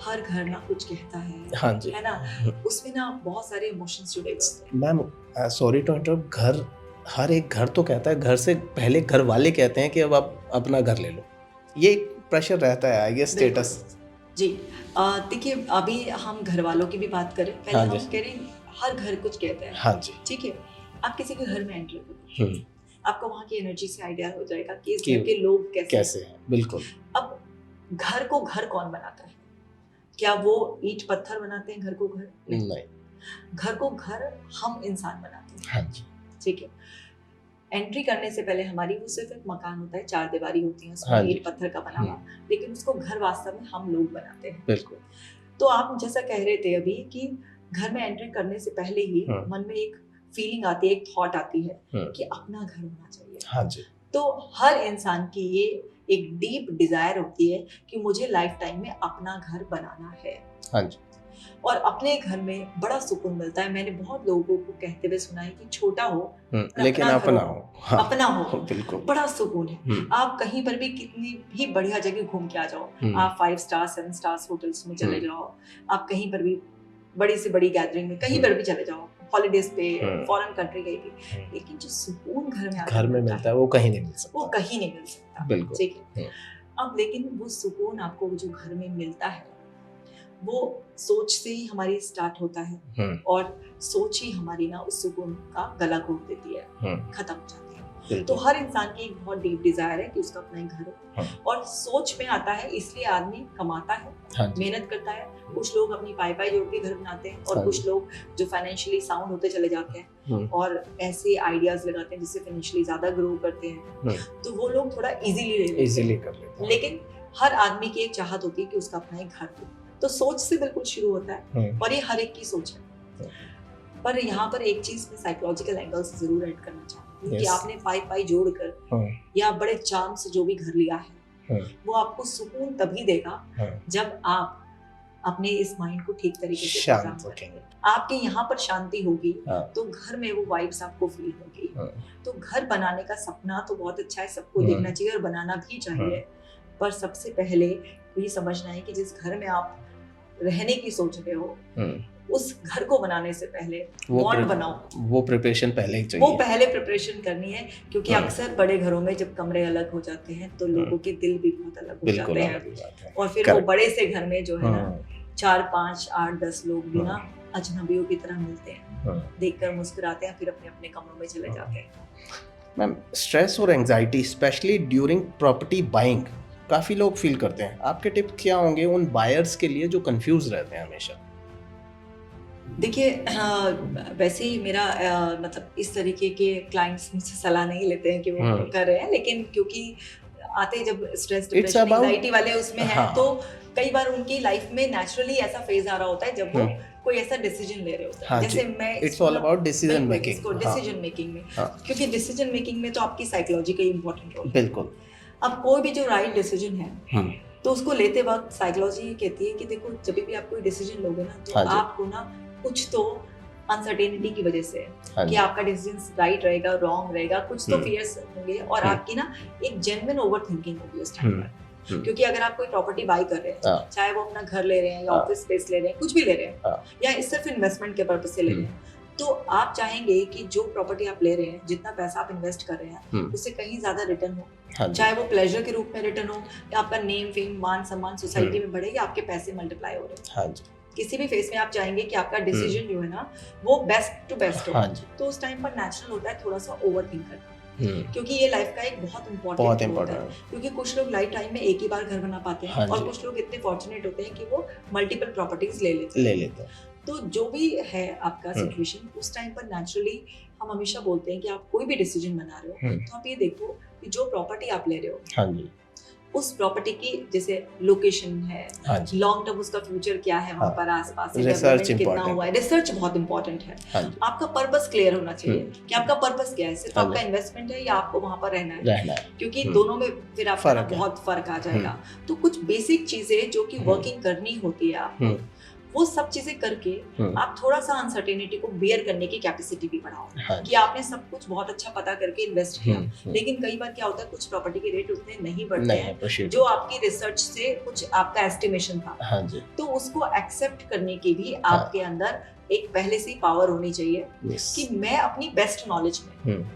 हर घर ना कुछ कहता है, हाँ जी, है ना, उसमें ना बहुत सारे इमोशंस जुड़े हुए हैं। मैम सॉरी टू इंटरप्ट, घर हर एक घर तो कहता है, घर से पहले घर वाले कहते हैं कि अब आप अपना घर ले लो, ये प्रेशर रहता है आई गेस स्टेटस। जी देखिए अभी हम घर वालों की भी बात करें, पहले हम कह रहे हैं हर घर कुछ कहता है। हाँ जी, ठीक है। आप किसी के घर में एंटर करो, आपको वहाँ की एनर्जी से आइडिया हो जाएगा कि इस घर के लोग कैसे हैं। बिल्कुल। अब घर को घर कौन बनाता है? क्या वो ईंट पत्थर बनाते हैं घर को घर? नहीं, घर को घर हम इंसान बनाते हैं। हाँ जी, ठीक है। एंट्री करने से पहले हमारी वो सिर्फ एक मकान होता है, 4 दीवारी होती है, उसमें ईंट पत्थर का बना हुआ, लेकिन उसको घर वास्तव में हम लोग बनाते हैं। बिल्कुल। तो आप जैसा कह रहे थे अभी कि घर में एंट्री करने से पहले ही मन में एक फीलिंग आती है, एक थॉट आती है कि अपना घर होना चाहिए। हाँ जी। तो हर इंसान की ये एक डीप डिजायर होती है कि मुझे लाइफ टाइम में अपना घर बनाना है। हाँ जी। और अपने घर में बड़ा सुकून मिलता है। मैंने बहुत लोगों को कहते हुए सुना है कि छोटा हो लेकिन अपना हो। हाँ, अपना हो, बिल्कुल, बड़ा सुकून है। आप कहीं पर भी कितनी भी बढ़िया जगह घूम के आ जाओ, आप 5 स्टार 7 स्टार होटल्स में चले जाओ, आप कहीं पर भी बड़ी से बड़ी गैदरिंग में कहीं पर भी चले जाओ, हॉलीडेज पे फॉरेन कंट्री गई थी, लेकिन जो सुकून घर में मिलता है वो कहीं नहीं मिल सकता, वो कहीं नहीं मिल सकता। बिल्कुल। ठीक है, अब लेकिन वो सुकून आपको जो घर में मिलता है वो सोच से ही हमारी स्टार्ट होता है और सोच ही हमारी ना उस सुकून का गला घोट देती है, खत्म हो जाती है। तो हर इंसान की एक बहुत डीप डिजायर है कि उसका अपना एक घर हो, और सोच में आता है इसलिए आदमी कमाता है, मेहनत करता है। कुछ लोग अपनी पाई पाई जोड़ के घर बनाते हैं और कुछ लोग जो फाइनेंशियली साउंड होते चले जाते हैं और ऐसे आइडियाज लगाते हैं जिससे फाइनेंशियली ज्यादा ग्रो करते हैं, तो वो लोग थोड़ा इजीली कर लेते हैं। लेकिन हर आदमी की एक चाहत होती है कि उसका अपना एक घर हो, तो सोच से बिल्कुल शुरू होता है और ये हर एक की सोच है। पर यहाँ पर एक चीज में साइकोलॉजिकल एंगल से जरूर ऐड करना चाहूंगी कि आपने पाई जोड़कर या बड़े चार्म से जो भी घर लिया है वो आपको सुकून तभी देगा जब आप अपने इस माइंड को ठीक तरीके से शांत रखेंगे। आपके यहाँ पर शांति होगी तो घर में वो वाइब्स आपको फील होगी। तो घर बनाने का सपना तो बहुत अच्छा है, सबको देखना चाहिए और बनाना भी चाहिए, पर सबसे पहले ये समझना है कि जिस घर में आप रहने की सोच रहे हो उस घर को बनाने से पहले बॉन्ड बनाओ, वो प्रिपरेशन पहले ही चाहिए, वो पहले प्रिपरेशन करनी है। क्योंकि अक्सर बड़े घरों में जब कमरे अलग हो जाते हैं तो लोगों के दिल भी बहुत अलग हो जाते हैं और फिर वो बड़े से घर में जो है ना 4, 5, 8, 10 लोग भी ना अजनबियों की तरह मिलते हैं, देखकर मुस्कुराते हैं, फिर अपने अपने कमरों में चले जाते हैं। मैम, स्ट्रेस और anxiety specially during property buying काफ़ी लोग फील करते हैं, आपके टिप्स क्या होंगे उन बायर्स के लिए जो कंफ्यूज रहते हैं हमेशा? देखिए, वैसे ही मेरा मतलब इस तरीके के क्लाइंट्स मुझसे सलाह नहीं लेते हैं कि वो कर रहे हैं, लेकिन क्योंकि आते जब स्ट्रेस डिप्रेशन एंजाइटी वाले उसमें हैं तो कई बार उनकी लाइफ में नेचुरली ऐसा फेज आ रहा होता है जब वो कोई ऐसा डिसीजन ले रहे होते हैं। जैसे मैं it's all about decision making में क्योंकि डिसीजन मेकिंग में तो आपकी साइकोलॉजी का इंपॉर्टेंट रोल है। बिल्कुल। अब कोई भी जो राइट डिसीजन है तो उसको लेते वक्त साइकोलॉजी ये कहती है कि देखो जब भी आप कोई डिसीजन लोगे ना तो आपको ना कुछ तो अनसर्टेनिटी की वजह से कि आपका डिसीजन राइट रहेगा रॉन्ग रहेगा, कुछ तो फियर्स होंगे और आपकी ना एक जेन्युइन ओवरथिंकिंग होगी उस टाइम पर। क्योंकि अगर आप कोई प्रॉपर्टी बाय कर रहे हैं, चाहे वो अपना घर ले रहे हैं या ऑफिस स्पेस ले रहे हैं, कुछ भी ले रहे हैं या सिर्फ इन्वेस्टमेंट के पर्पस से ले रहे हैं, तो आप चाहेंगे कि जो प्रॉपर्टी आप ले रहे हैं, जितना पैसा आप इन्वेस्ट कर रहे हैं उससे कहीं ज्यादा रिटर्न हो, चाहे वो प्लेजर के रूप में रिटर्न हो या आपका नेम फेम मान सम्मान सोसाइटी में बढ़े या आपके पैसे मल्टीप्लाई हो रहे हैं। किसी भी फेस में आप चाहेंगे कि आपका डिसीजन जो है ना वो बेस्ट टू बेस्ट हो, तो उस टाइम पर नेचुरल होता है थोड़ा सा ओवर थिंक करना, क्योंकि ये लाइफ का एक बहुत इम्पोर्टेंट होता है। क्योंकि कुछ लोग लाइफ टाइम में एक ही बार घर बना पाते हैं और कुछ लोग इतने फॉर्चुनेट होते हैं कि वो मल्टीपल प्रॉपर्टीज ले लेते हैं। तो जो भी है आपका सिचुएशन उस टाइम पर नेचुरली हम हमेशा बोलते हैं कि आप कोई भी डिसीजन बना रहे हो तो आप ये देखो कि जो प्रॉपर्टी आप ले रहे हो उस प्रॉपर्टी की जैसे लोकेशन है, लॉन्ग टर्म उसका फ्यूचर क्या है वहाँ पर आसपास डेवलपमेंट कितना हुआ है, रिसर्च बहुत इंपॉर्टेंट है। आपका पर्पस क्लियर होना चाहिए कि आपका पर्पस क्या है, सिर्फ आपका इन्वेस्टमेंट है या आपको वहाँ पर रहना है, क्योंकि दोनों में फिर आपका बहुत फर्क आ जाएगा। तो कुछ बेसिक चीजें जो कि वर्किंग करनी होती है आपको, वो सब चीजें करके आप थोड़ा सा अनसर्टेनिटी को बियर करने की कैपेसिटी भी बढ़ाओ कि आपने सब कुछ बहुत अच्छा पता करके इन्वेस्ट किया, लेकिन कई बार क्या होता है कुछ प्रॉपर्टी के रेट उतने नहीं बढ़ते हैं जो आपकी रिसर्च से कुछ आपका एस्टिमेशन था, तो उसको एक्सेप्ट करने की भी आपके अंदर एक पहले से ही पावर होनी चाहिए कि मैं अपनी बेस्ट नॉलेज में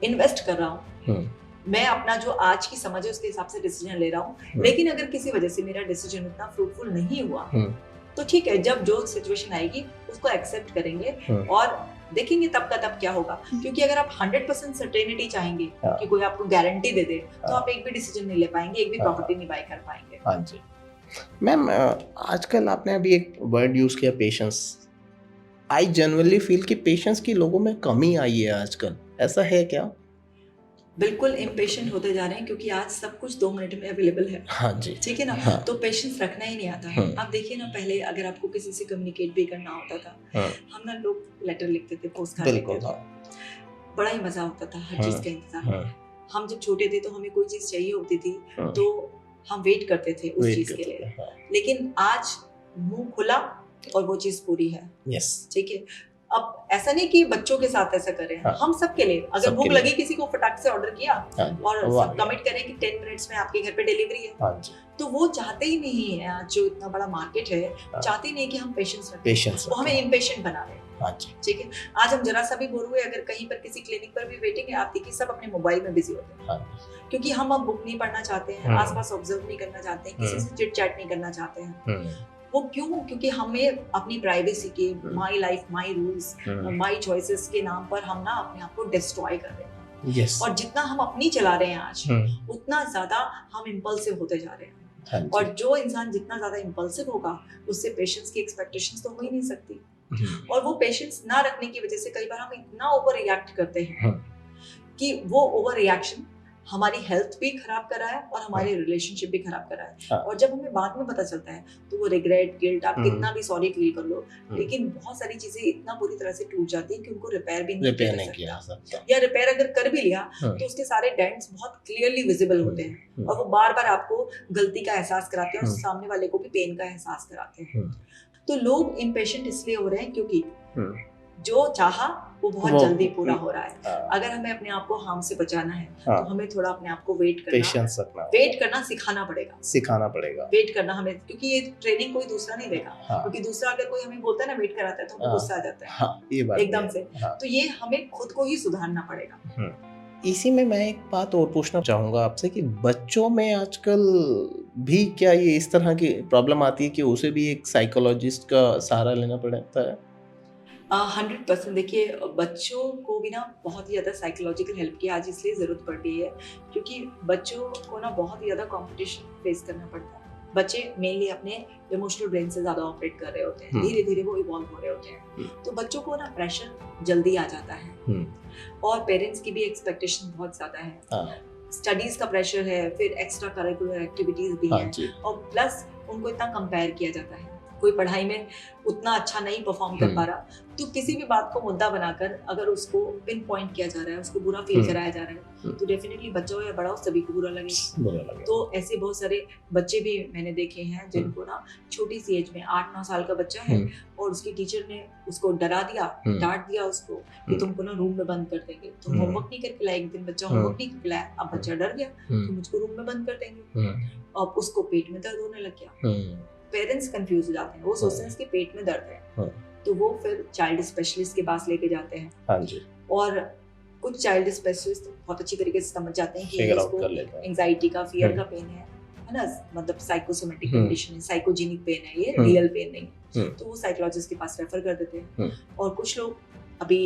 इन्वेस्ट कर रहा हूँ, मैं अपना जो आज की समझ है उसके हिसाब से डिसीजन ले रहा हूँ, लेकिन अगर किसी वजह से मेरा डिसीजन उतना फ्रूटफुल नहीं हुआ तो ठीक है, जब जो सिचुएशन आएगी उसको एक्सेप्ट करेंगे और देखेंगे तब का तब क्या होगा। क्योंकि अगर आप 100% सर्टेनिटी चाहेंगे कि कोई आपको गारंटी दे दे तो आप एक भी डिसीजन नहीं ले पाएंगे, एक भी प्रॉपर्टी नहीं बाय कर पाएंगे। हाँ जी मैम, आजकल आपने अभी एक वर्ड यूज किया पेशेंस। आई जनरली फील कि पेशेंस की लोगों में कमी आई है आजकल, ऐसा है क्या? बिल्कुल इम्पेशेंट होते जा रहे हैं क्योंकि आज सब कुछ 2 मिनट में अवेलेबल है। हाँ जी, ठीक है ना। तो पेशेंस रखना ही नहीं आता। आप देखिए ना, पहले अगर आपको किसी से कम्युनिकेट भी करना होता था, हम ना लोग लेटर लिखते थे, पोस्ट कार्ड लिखते थे, बड़ा ही मजा होता था हर चीज का इंतजार। हम जब छोटे थे तो हमें कोई चीज चाहिए होती थी तो हम वेट करते थे उस चीज के लिए, लेकिन आज मुंह खुला और वो चीज पूरी है। ठीक है। अब ऐसा नहीं कि बच्चों के साथ ऐसा करें, हम सबके लिए अगर भूख लगी किसी को फटाक से ऑर्डर किया और सब कमिट करें कि 10 मिनट्स में आपके घर पे डिलीवरी है, तो वो चाहते ही नहीं है, आज जो इतना बड़ा मार्केट है चाहते ही नहीं कि हम पेशेंस रखें, वो हमें इम्पेशेंट बना रहे हैं। हाँ जी, ठीक है, आज हम जरा सा भी बोर हुए, अगर कहीं पर किसी क्लिनिक पर भी वेटिंग है, आप देखिए सब अपने मोबाइल में बिजी होते हैं। हाँ। क्योंकि हम अब बुक नहीं पढ़ना चाहते हैं, आसपास ऑब्जर्व नहीं करना चाहते हैं, किसी से चिट चैट नहीं करना चाहते हैं। वो क्यों? क्योंकि हमें अपनी प्राइवेसी के, my life my rules my choices के नाम पर हम ना अपने आप को डिस्ट्रॉय कर रहे हैं। Yes. और जितना हम अपनी चला रहे हैं आज, उतना ज्यादा हम इम्पल्सिव होते जा रहे हैं। और जो इंसान जितना ज्यादा इम्पल्सिव होगा, उससे पेशेंस की एक्सपेक्टेशंस तो हो ही नहीं सकती। और वो पेशेंस ना रखने की वजह से कई बार हम इतना ओवर रिएक्ट करते हैं कि वो ओवर रिएक्शन हमारी हेल्थ भी खराब कर रहा है और हमारे रिलेशनशिप भी खराब कर रहा है। और जब हमें बाद में पता चलता है तो वो रिग्रेट, गिल्ट, आप कितना भी सॉरी फील कर लो, लेकिन बहुत सारी चीजें इतना बुरी तरह से टूट जाती है कि उनको रिपेयर भी नहीं किया जा सकता। या रिपेयर अगर कर भी लिया तो उसके सारे डेंट्स बहुत क्लियरली विजिबल होते हैं और वो बार बार आपको गलती का एहसास कराते हैं और सामने वाले को भी पेन का एहसास कराते हैं। तो लोग इम्पेशेंट इसलिए हो रहे हैं क्योंकि जो चाहा वो बहुत जल्दी पूरा हो रहा है। अगर हमें अपने आप को हार्म से बचाना है तो हमें थोड़ा अपने आप को वेट करना सिखाना पड़ेगा। वेट करना हमें, क्योंकि ये ट्रेनिंग कोई दूसरा नहीं देगा। क्योंकि दूसरा अगर कोई हमें बोलता है ना वेट कराता है तो हमें गुस्सा आ जाता है एकदम से। तो ये हमें खुद को ही सुधारना पड़ेगा। इसी में मैं एक बात और पूछना चाहूँगा आपसे कि बच्चों में आजकल भी क्या ये इस तरह की प्रॉब्लम आती है कि उसे भी एक साइकोलॉजिस्ट का सहारा लेना पड़ता है? 100%। देखिए, बच्चों को भी ना बहुत ही ज़्यादा साइकोलॉजिकल हेल्प की आज इसलिए ज़रूरत पड़ रही है क्योंकि बच्चों को ना बहुत ही ज़्यादा कंपटीशन फेस करना पड़ता है। बच्चे मेनली अपने इमोशनल ब्रेन से ज़्यादा ऑपरेट कर रहे होते हैं, धीरे धीरे वो इवॉल्व हो रहे होते हैं। तो बच्चों को ना प्रेशर जल्दी आ जाता है और पेरेंट्स की भी एक्सपेक्टेशन बहुत ज़्यादा है। स्टडीज़ का प्रेशर है, फिर एक्स्ट्रा करिकुलर एक्टिविटीज़ भी हैं और प्लस उनको इतना कंपेयर किया जाता है। कोई पढ़ाई में उतना अच्छा नहीं परफॉर्म कर पा रहा तो किसी भी बात को मुद्दा बनाकर अगर उसको पिन पॉइंट किया जा रहा है, उसको बुरा फील कराया जा रहा है तो डेफिनेटली बच्चा हो या बड़ा हो सभी को बुरा लगेगा। तो ऐसे बहुत सारे बच्चे भी मैंने देखे हैं जिनको ना छोटी सी एज में 8-9 साल का बच्चा है और उसकी टीचर ने उसको डरा दिया, डांट दिया उसको कि तुमको ना रूम में बंद कर देंगे, तुम होमवर्क नहीं करके लाए। एक दिन बच्चा होमवर्क नहीं करके लाया, अब बच्चा डर गया कि मुझको रूम में बंद कर देंगे। अब उसको पेट में दर्द होने लग गया। पेरेंट्स कंफ्यूज हो जाते हैं, वो सोचते हैं इसके पेट में दर्द है तो वो फिर चाइल्ड स्पेशलिस्ट के पास लेके जाते हैं। हाँ जी। और कुछ चाइल्ड स्पेशलिस्ट बहुत अच्छी तरीके से समझ जाते हैं कि इसको एंजाइटी का, फियर का पेन है ना, मतलब साइकोसोमेटिक कंडीशन है, साइकोजेनिक पेन है, ये रियल पेन नहीं है। तो वो साइकोलॉजिस्ट के पास रेफर कर देते हैं। और कुछ लोग अभी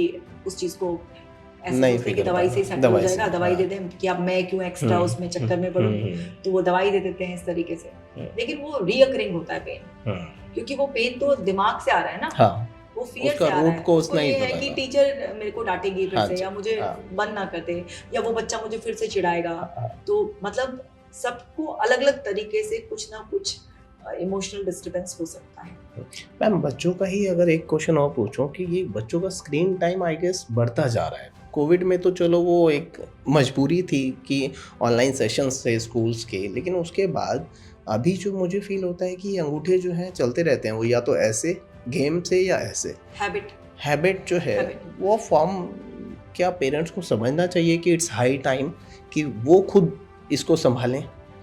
उस चीज को ऐसे कि दवाई से सेट हो जाएगा, दवाई दे दें कि अब मैं क्यों एक्स्ट्रा उसमें चक्कर में पड़ूं, तो वो दवाई दे देते हैं इस तरीके से। लेकिन वो रीअकरिंग होता है पेन, क्योंकि वो पेन तो दिमाग से आ रहा है ना, वो फियर से आ रहा है। उसको ये है कि टीचर मेरे को डांटेगी फिर से, या मुझे बंद ना कर दे, या वो बच्चा मुझे फिर से चिढ़ाएगा। तो मतलब सबको अलग अलग तरीके से कुछ ना कुछ इमोशनल डिस्टर्बेंस हो सकता है। मैम, बच्चों का ही अगर एक क्वेश्चन और पूछूं कि ये बच्चों का स्क्रीन टाइम आई गेस बढ़ता जा रहा है। कोविड में तो चलो वो एक मजबूरी थी कि ऑनलाइन सेशंस थे स्कूल्स के, लेकिन उसके बाद अभी जो मुझे फील होता है कि अंगूठे जो हैं चलते रहते हैं, वो या तो ऐसे गेम से या ऐसे हैबिट जो है वो फॉर्म। क्या पेरेंट्स को समझना चाहिए कि इट्स हाई टाइम कि वो खुद इसको संभालें?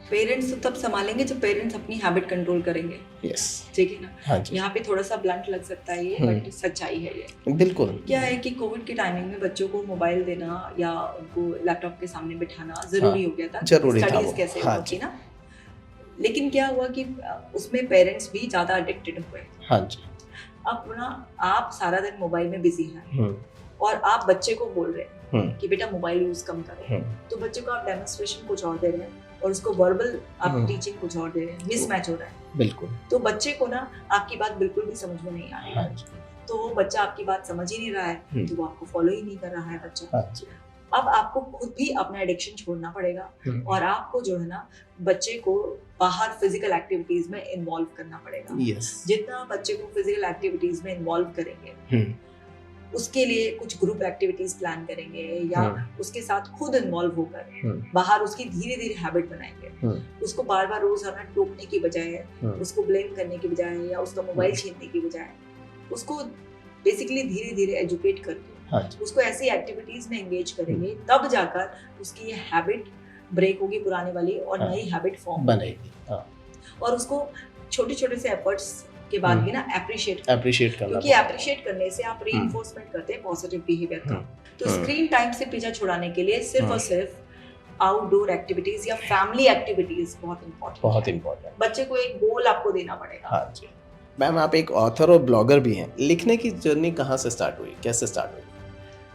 पेरेंट्स तो तब संभालेंगे जब पेरेंट्स अपनी हैबिट कंट्रोल करेंगे। यस, ठीक है ना। हाँ, यहाँ पे थोड़ा सा ब्लंट लग सकता है ये, बट सच्चाई है ये। बिल्कुल। क्या है कि कोविड के टाइमिंग में बच्चों को मोबाइल देना या उनको लैपटॉप के सामने बिठाना जरूरी हो गया था, स्टडीज कैसे होती ना। लेकिन क्या हुआ कि उसमें पेरेंट्स भी ज्यादा एडिक्टेड हुए। हाँ जी। अब ना आप सारा दिन मोबाइल में बिजी हैं और आप बच्चे को बोल रहे हैं कि बेटा मोबाइल यूज कम करें, तो बच्चे को आप डेमोन्स्ट्रेशन कुछ और दे रहे हैं और उसको वर्बल आप टीचिंग कुछ और दे रहे हैं, मिसमैच हो रहा है। बिल्कुल। तो बच्चे को ना आपकी बात बिल्कुल भी समझ में नहीं आ रही है। तो वो बच्चा आपकी बात समझ ही नहीं रहा है, तो वो आपको फॉलो ही नहीं कर रहा है बच्चा। अब आपको खुद भी अपना एडिक्शन छोड़ना पड़ेगा और आपको जो है ना बच्चे को बाहर फिजिकल एक्टिविटीज में इन्वॉल्व करना पड़ेगा। जितना बच्चे को फिजिकल एक्टिविटीज में इन्वॉल्व करेंगे, उसके लिए कुछ ग्रुप एक्टिविटीज प्लान करेंगे या उसके साथ खुद इन्वॉल्व होकर बाहर उसकी धीरे धीरे हैबिट बनाएंगे। उसको बार बार रोजाना टोकने की बजाय, उसको ब्लेम करने की बजाय या उसका मोबाइल छीनने की बजाय, उसको बेसिकली धीरे धीरे एजुकेट करके उसको ऐसी एक्टिविटीज में एंगेज करेंगे, तब जाकर उसकी ये हैबिट ब्रेक होगी पुराने वाली और नई हैबिट फॉर्म बनेगी। और उसको छोटे छोटे से एफर्ट्स के बाद भी ना अप्रिशिएट करना, क्योंकि अप्रिशिएट करने से आप रीइंफोर्समेंट करते हैं पॉजिटिव बिहेवियर का। तो स्क्रीन टाइम से पीछा छुड़ाने के लिए सिर्फ और सिर्फ आउटडोर एक्टिविटीज या फैमिली एक्टिविटीज बहुत इंपॉर्टेंट। बच्चे को एक गोल आपको देना पड़ेगा। हाँ जी मैम, आप एक ऑथर और ब्लॉगर भी हैं। लिखने की जर्नी कहाँ से स्टार्ट हुई, कैसे स्टार्ट हुई?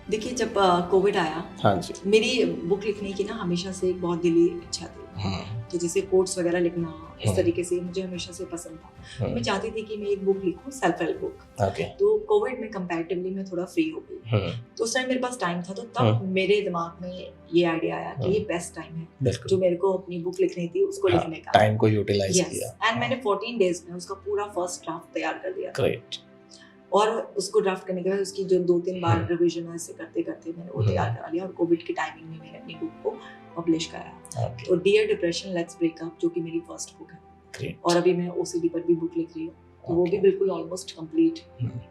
देखिए, जब कोविड आया, हाँ जी, मेरी बुक लिखने की ना हमेशा से एक बहुत दिली इच्छा थी। तो जैसे कोट्स वगैरह लिखना इस तरीके से मुझे हमेशा से पसंद था। मैं चाहती थी कि मैं एक बुक लिखूं, सेल्फ हेल्प बुक। तो कोविड में कंपैरेटिवली मैं थोड़ा फ्री हो गई, तो उस टाइम मेरे पास टाइम था। तो तब मेरे दिमाग में ये आइडिया आया कि ये बेस्ट टाइम है जो मेरे को अपनी बुक लिखनी थी उसको लिखने का, टाइम को यूटिलाइज किया। एंड मैंने 14 डेज में उसका पूरा फर्स्ट ड्राफ्ट तैयार कर दिया। ग्रेट। और उसको ड्राफ्ट करने के बाद उसकी जो 2-3 बार रिवीजन ऐसे करते करते मैंने वो तैयार करा लिया और कोविड की टाइमिंग में मैंने अपनी बुक को पब्लिश कराया। तो dear depression let's break up, जो कि मेरी फर्स्ट बुक है, और अभी मैं ओसीडी पर भी बुक लिख रही हूँ, तो वो भी बिल्कुल ऑलमोस्ट कंप्लीट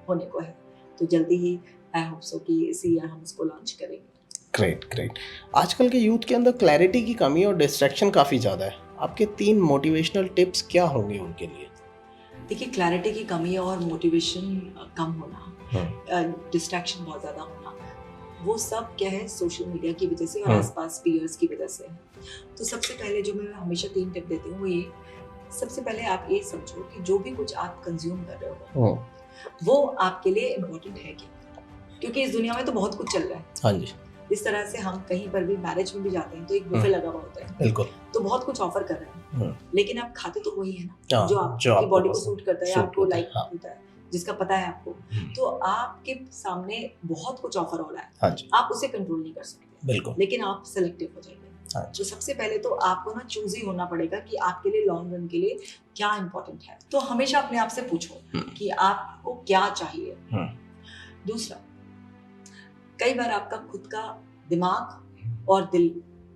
होने को है। तो जल्दी ही आई होप सो कि इसी ईयर हम इसको लॉन्च करेंगे। ग्रेट। आजकल के यूथ के अंदर क्लैरिटी की कमी और डिस्ट्रैक्शन काफ़ी ज़्यादा है। आपके 3 मोटिवेशनल टिप्स क्या होंगे उनके लिए? देखिए, क्लैरिटी की कमी और मोटिवेशन कम होना, डिस्ट्रैक्शन बहुत ज़्यादा होना, वो सब क्या है सोशल मीडिया की वजह से और आसपास पीयर्स की वजह से। तो सबसे पहले जो मैं हमेशा 3 टिप देती हूँ वो ये, सबसे पहले आप ये समझो कि जो भी कुछ आप कंज्यूम कर रहे हो वो आपके लिए इम्पोर्टेंट है क्या, क्योंकि इस दुनिया में तो बहुत कुछ चल रहा है। हाँ जी। इस तरह से हम कहीं पर भी मैरिज में भी जाते हैं तो एक बुफे लगा हुआ होता है, बिल्कुल, तो बहुत कुछ ऑफर कर रहे हैं, लेकिन आप खाते तो वही है ना जो आपकी बॉडी को सूट करता है, आपको लाइक होता है, जिसका पता है आपको। तो आपके सामने बहुत कुछ ऑफर हो रहा है, हाँ जी, आप उसे कंट्रोल नहीं कर सकते, बिल्कुल, लेकिन आप सिलेक्टिव हो जाएंगे। हाँ, तो सबसे पहले तो आपको ना चूज ही होना पड़ेगा कि आपके लिए लॉन्ग रन के लिए क्या इंपॉर्टेंट है। तो हमेशा अपने आप से पूछो कि आपको क्या चाहिए। दूसरा, कई बार आपका खुद का दिमाग और दिल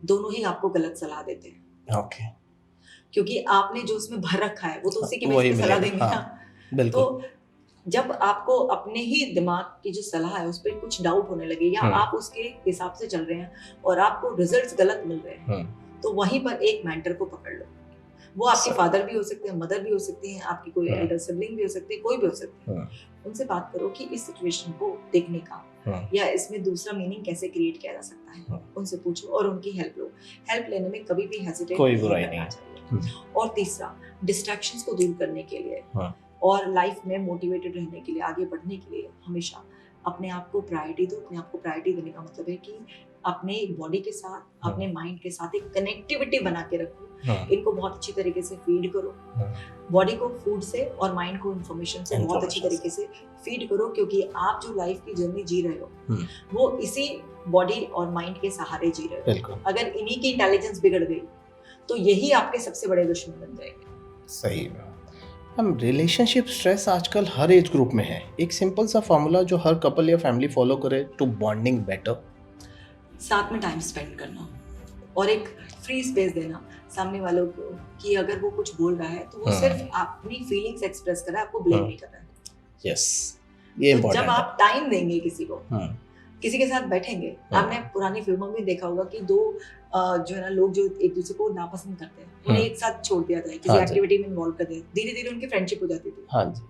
दोनों ही आपको गलत सलाह देते हैं। ओके। क्योंकि आपने जो उसमें भर रखा है वो तो उसी की वजह से सलाह देंगे ना। तो जब आपको अपने ही दिमाग की जो सलाह है उस पर कुछ डाउट होने लगे या आप उसके हिसाब से चल रहे हैं और आपको रिजल्ट्स गलत मिल रहे हैं, तो वहीं पर एक मेंटर को पकड़ लो। वो आपके फादर भी हो सकते हैं, मदर भी हो सकती हैं, आपकी कोई एल्डर सिबलिंग भी हो सकती है, कोई भी हो सकती है। उनसे बात करो कि इस सिचुएशन को देखने का या इसमें दूसरा मीनिंग कैसे क्रिएट किया जा सकता है। उनसे पूछो और उनकी हेल्प लो। हेल्प लेने में कभी भी हेजिटेट नहीं करना चाहिए। और तीसरा, डिस्ट्रैक्शंस को दूर करने के लिए और लाइफ में मोटिवेटेड रहने के लिए, आगे बढ़ने के लिए हमेशा अपने आप को प्रायोरिटी दो। अपने आप को प्रायोरिटी देने का मतलब है कि अपने बॉडी के साथ, अपने माइंड के साथ एक कनेक्टिविटी बना के रखो। इनको बहुत अच्छी तरीके से फीड करो। बॉडी को फूड से और माइंड को इंफॉर्मेशन से बहुत अच्छी तरीके से फीड करो, क्योंकि आप जो लाइफ की जर्नी जी रहे हो वो इसी बॉडी और माइंड के सहारे जी रहे हो। अगर इन्हीं की इंटेलिजेंस बिगड़ गई तो यही आपके सबसे बड़े दुश्मन बन जाएंगे। सही है। हम रिलेशनशिप स्ट्रेस आजकल हर एज ग्रुप में है। एक सिंपल सा फॉर्मूला जो हर कपल या फैमिली फॉलो करे टू बॉन्डिंग बेटर। साथ में टाइम स्पेंड करना और एक फ्री स्पेस देना सामने वालों को कि अगर वो कुछ बोल रहा है तो वो सिर्फ अपनी फीलिंग्स एक्सप्रेस कर रहा है, आपको ब्लेम नहीं कर रहा है। यस, ये इम्पोर्टेंट है। जब आप टाइम देंगे किसी को, किसी के साथ बैठेंगे, आपने पुरानी फिल्मों में देखा होगा कि दो जो है ना लोग जो एक दूसरे को नापसंद करते हैं उन्हें एक साथ छोड़ दिया जाए, किसी एक्टिविटी में इन्वॉल्व कर दिया, धीरे धीरे उनकी फ्रेंडशिप हो जाती थी। हाँ जी।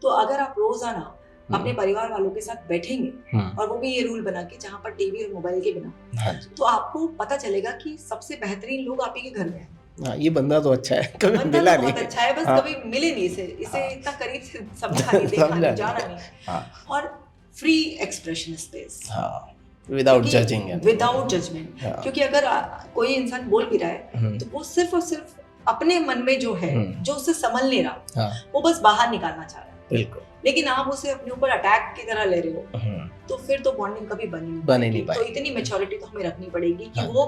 तो अगर आप रोजाना अपने परिवार वालों के साथ बैठेंगे और वो भी ये रूल बना के जहाँ पर टीवी और मोबाइल के बिना, तो आपको पता चलेगा कि सबसे बेहतरीन लोग आप ही के घर में हैं। ये बंदा तो अच्छा है, कभी मिला नहीं। बहुत अच्छा है, बस कभी मिले नहीं इसे इतना करीब से समझा नहीं, देखा नहीं, जाना नहीं। और free expression space, without judging, without judgment. क्योंकि अगर कोई इंसान बोल भी रहा है तो वो सिर्फ और सिर्फ अपने मन में जो है, जो उसे संभल नहीं रहा, वो बस बाहर निकालना चाह रहा है। बिल्कुल। लेकिन आप उसे अपने ऊपर अटैक की तरह ले रहे हो तो फिर तो बॉन्डिंग कभी बन ही नहीं पाएगी। तो इतनी मैच्योरिटी तो हमें रखनी पड़ेगी कि वो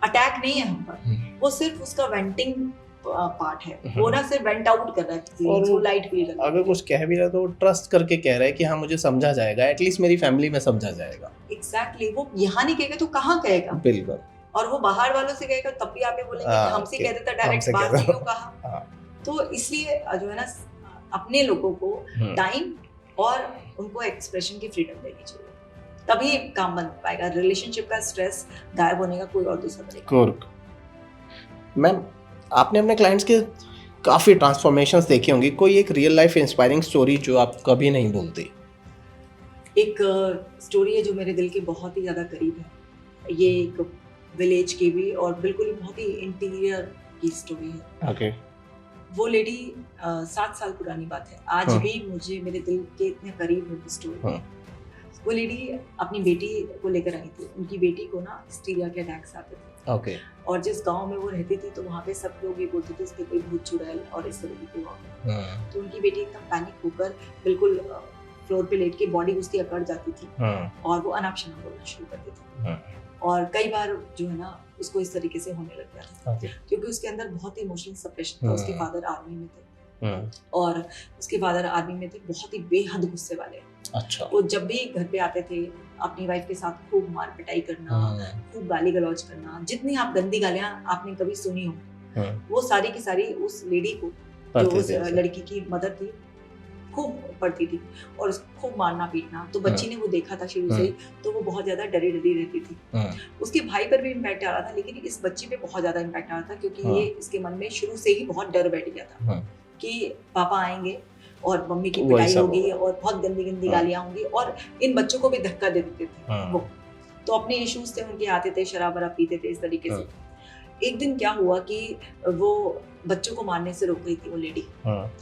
अटैक नहीं है हम पर, वो सिर्फ उसका वेंटिंग पार्ट है, वो ना सिर्फ वेंट आउट कर रहा है और वो लाइट फील कर रहा है। अगर कुछ कह भी रहा है तो ट्रस्ट करके कह रहा है कि हाँ मुझे समझा जाएगा, एटलीस्ट मेरी फैमिली में समझा जाएगा। एग्जैक्टली, वो यहाँ नहीं कहेगा तो कहाँ कहेगा। बिल्कुल। और वो बाहर वालों से कहेगा तब भी आप ये बोलेंगे कि हमसे कह देता, डायरेक्ट बात ही क्यों कहा। तो इसलिए जो है ना अपने लोगों को टाइम और उनको एक्सप्रेशन की फ्रीडम देनी चाहिए, तभी काम बन पाएगा। रिलेशनशिप का स्ट्रेस गायब होने का कोई और दूसरा तरीका। मैम, आपने अपने क्लाइंट्स के काफ़ी ट्रांसफॉर्मेशंस देखी होंगी, कोई एक रियल लाइफ इंस्पायरिंग स्टोरी जो आप कभी नहीं भूलती? एक स्टोरी है जो मेरे दिल के बहुत ही ज़्यादा करीब है। ये एक विलेज की भी और बिल्कुल ही बहुत ही इंटीरियर की स्टोरी है। ओके। वो लेडी 7 साल पुरानी बात है। आज हाँ। भी मुझे मेरे दिल के इतने करीब है वो स्टोरी। हाँ। वो लेडी अपनी बेटी को लेकर आई थी। उनकी बेटी को ना हिस्टीरिया के अटैक्स आते थे। ओके। और जिस गांव में वो रहती थी तो वहाँ पे सब लोग ये बोलते थे इसके कोई भूत चुड़ैल और इस तरह की कोई। हाँ। तो उनकी बेटी एकदम पैनिक होकर बिल्कुल फ्लोर पे लेट के बॉडी उसकी अकड़ जाती थी। हाँ। और वो अनाप शनाप बोलना शुरू कर देती थी। हाँ। और कई बार जो है ना उसको इस तरीके से होने लग गया था। ओके। क्योंकि उसके अंदर बहुत ही इमोशनल सप्रेशन था। उसके फादर आर्मी में थे हाँ। और उसके फादर आर्मी में थे, बहुत ही बेहद गुस्से वाले। अच्छा। वो जब भी घर पे आते थे अपनी वाइफ के साथ खूब मार पिटाई करना, हाँ। खूब गाली गलौज करना, जितनी आप गंदी गालियां आपने कभी सुनी हो हाँ। वो सारी की सारी उस लेडी को, जो पढ़ते उस थे ऐसे। लड़की की मदर थी, खूब पढ़ती थी और उसको खूब मारना पीटना। तो बच्ची ने वो देखा था शुरू से ही, तो वो बहुत ज्यादा डरी डरी रहती थी। हाँ। उसके भाई पर भी इम्पैक्ट आ रहा था, लेकिन इस बच्ची पे बहुत ज्यादा इम्पैक्ट आ रहा था क्योंकि हाँ। ये इसके मन में शुरू से ही बहुत डर बैठ गया था हाँ। कि पापा आएंगे और मम्मी की वही पिटाई सब होगी होगा। और बहुत गंदी गंदी हाँ। गालियां होंगी और इन बच्चों को भी धक्का दे देते थे हाँ। वो। तो अपने इश्यूज थे उनके, आते थे शराब वराब पीते थे इस तरीके से। हाँ। एक दिन क्या हुआ कि वो बच्चों को मारने से रोक रही थी वो लेडी। हाँ।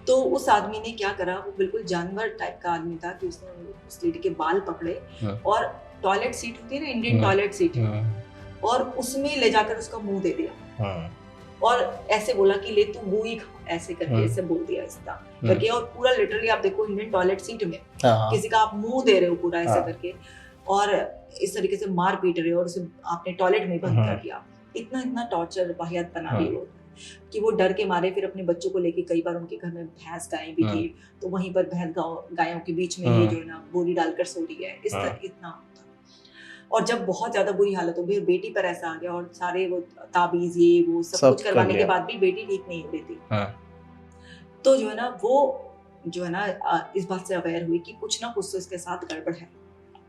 तो उस आदमी ने क्या करा, वो बिल्कुल जानवर टाइप का आदमी था कि उसने उस लेडी के बाल पकड़े हाँ। और टॉयलेट सीट होती है ना, इंडियन हाँ। टॉयलेट सीट, हाँ। और उसमें ले जाकर उसका मुंह दे दिया हाँ। और ऐसे बोला कि ले तू मुंह ही खा, ऐसे करके हाँ। ऐसे बोल दिया इस तरह करके। और पूरा लिटरली आप देखो इंडियन टॉयलेट सीट में हाँ। किसी का आप मुंह दे रहे हो पूरा ऐसे हाँ। करके, और इस तरीके से मार पीट रहे हो और उसे आपने टॉयलेट में बंद हाँ। कर दिया। इतना इतना टॉर्चर वाहियात बना हाँ। दी वो कि वो डर के मारे फिर अपने बच्चों को लेके, कई बार उनके घर में भैंस गायें भी थी तो वहीं पर भैंस गायों के बीच में ये हाँ। जो है ना बोरी डालकर सो रही है, इस हाँ। तरह इतना होता। और जब बहुत ज्यादा बुरी हालत हो गई, बेटी पर ऐसा आ गया और सारे वो ताबीज ये वो सब कुछ कर करवाने के लिया। बाद भी बेटी ठीक नहीं हो रही थी। हाँ। तो जो है ना वो जो है ना इस बात से अवेयर हुई कि कुछ ना कुछ तो इसके साथ गड़बड़ है,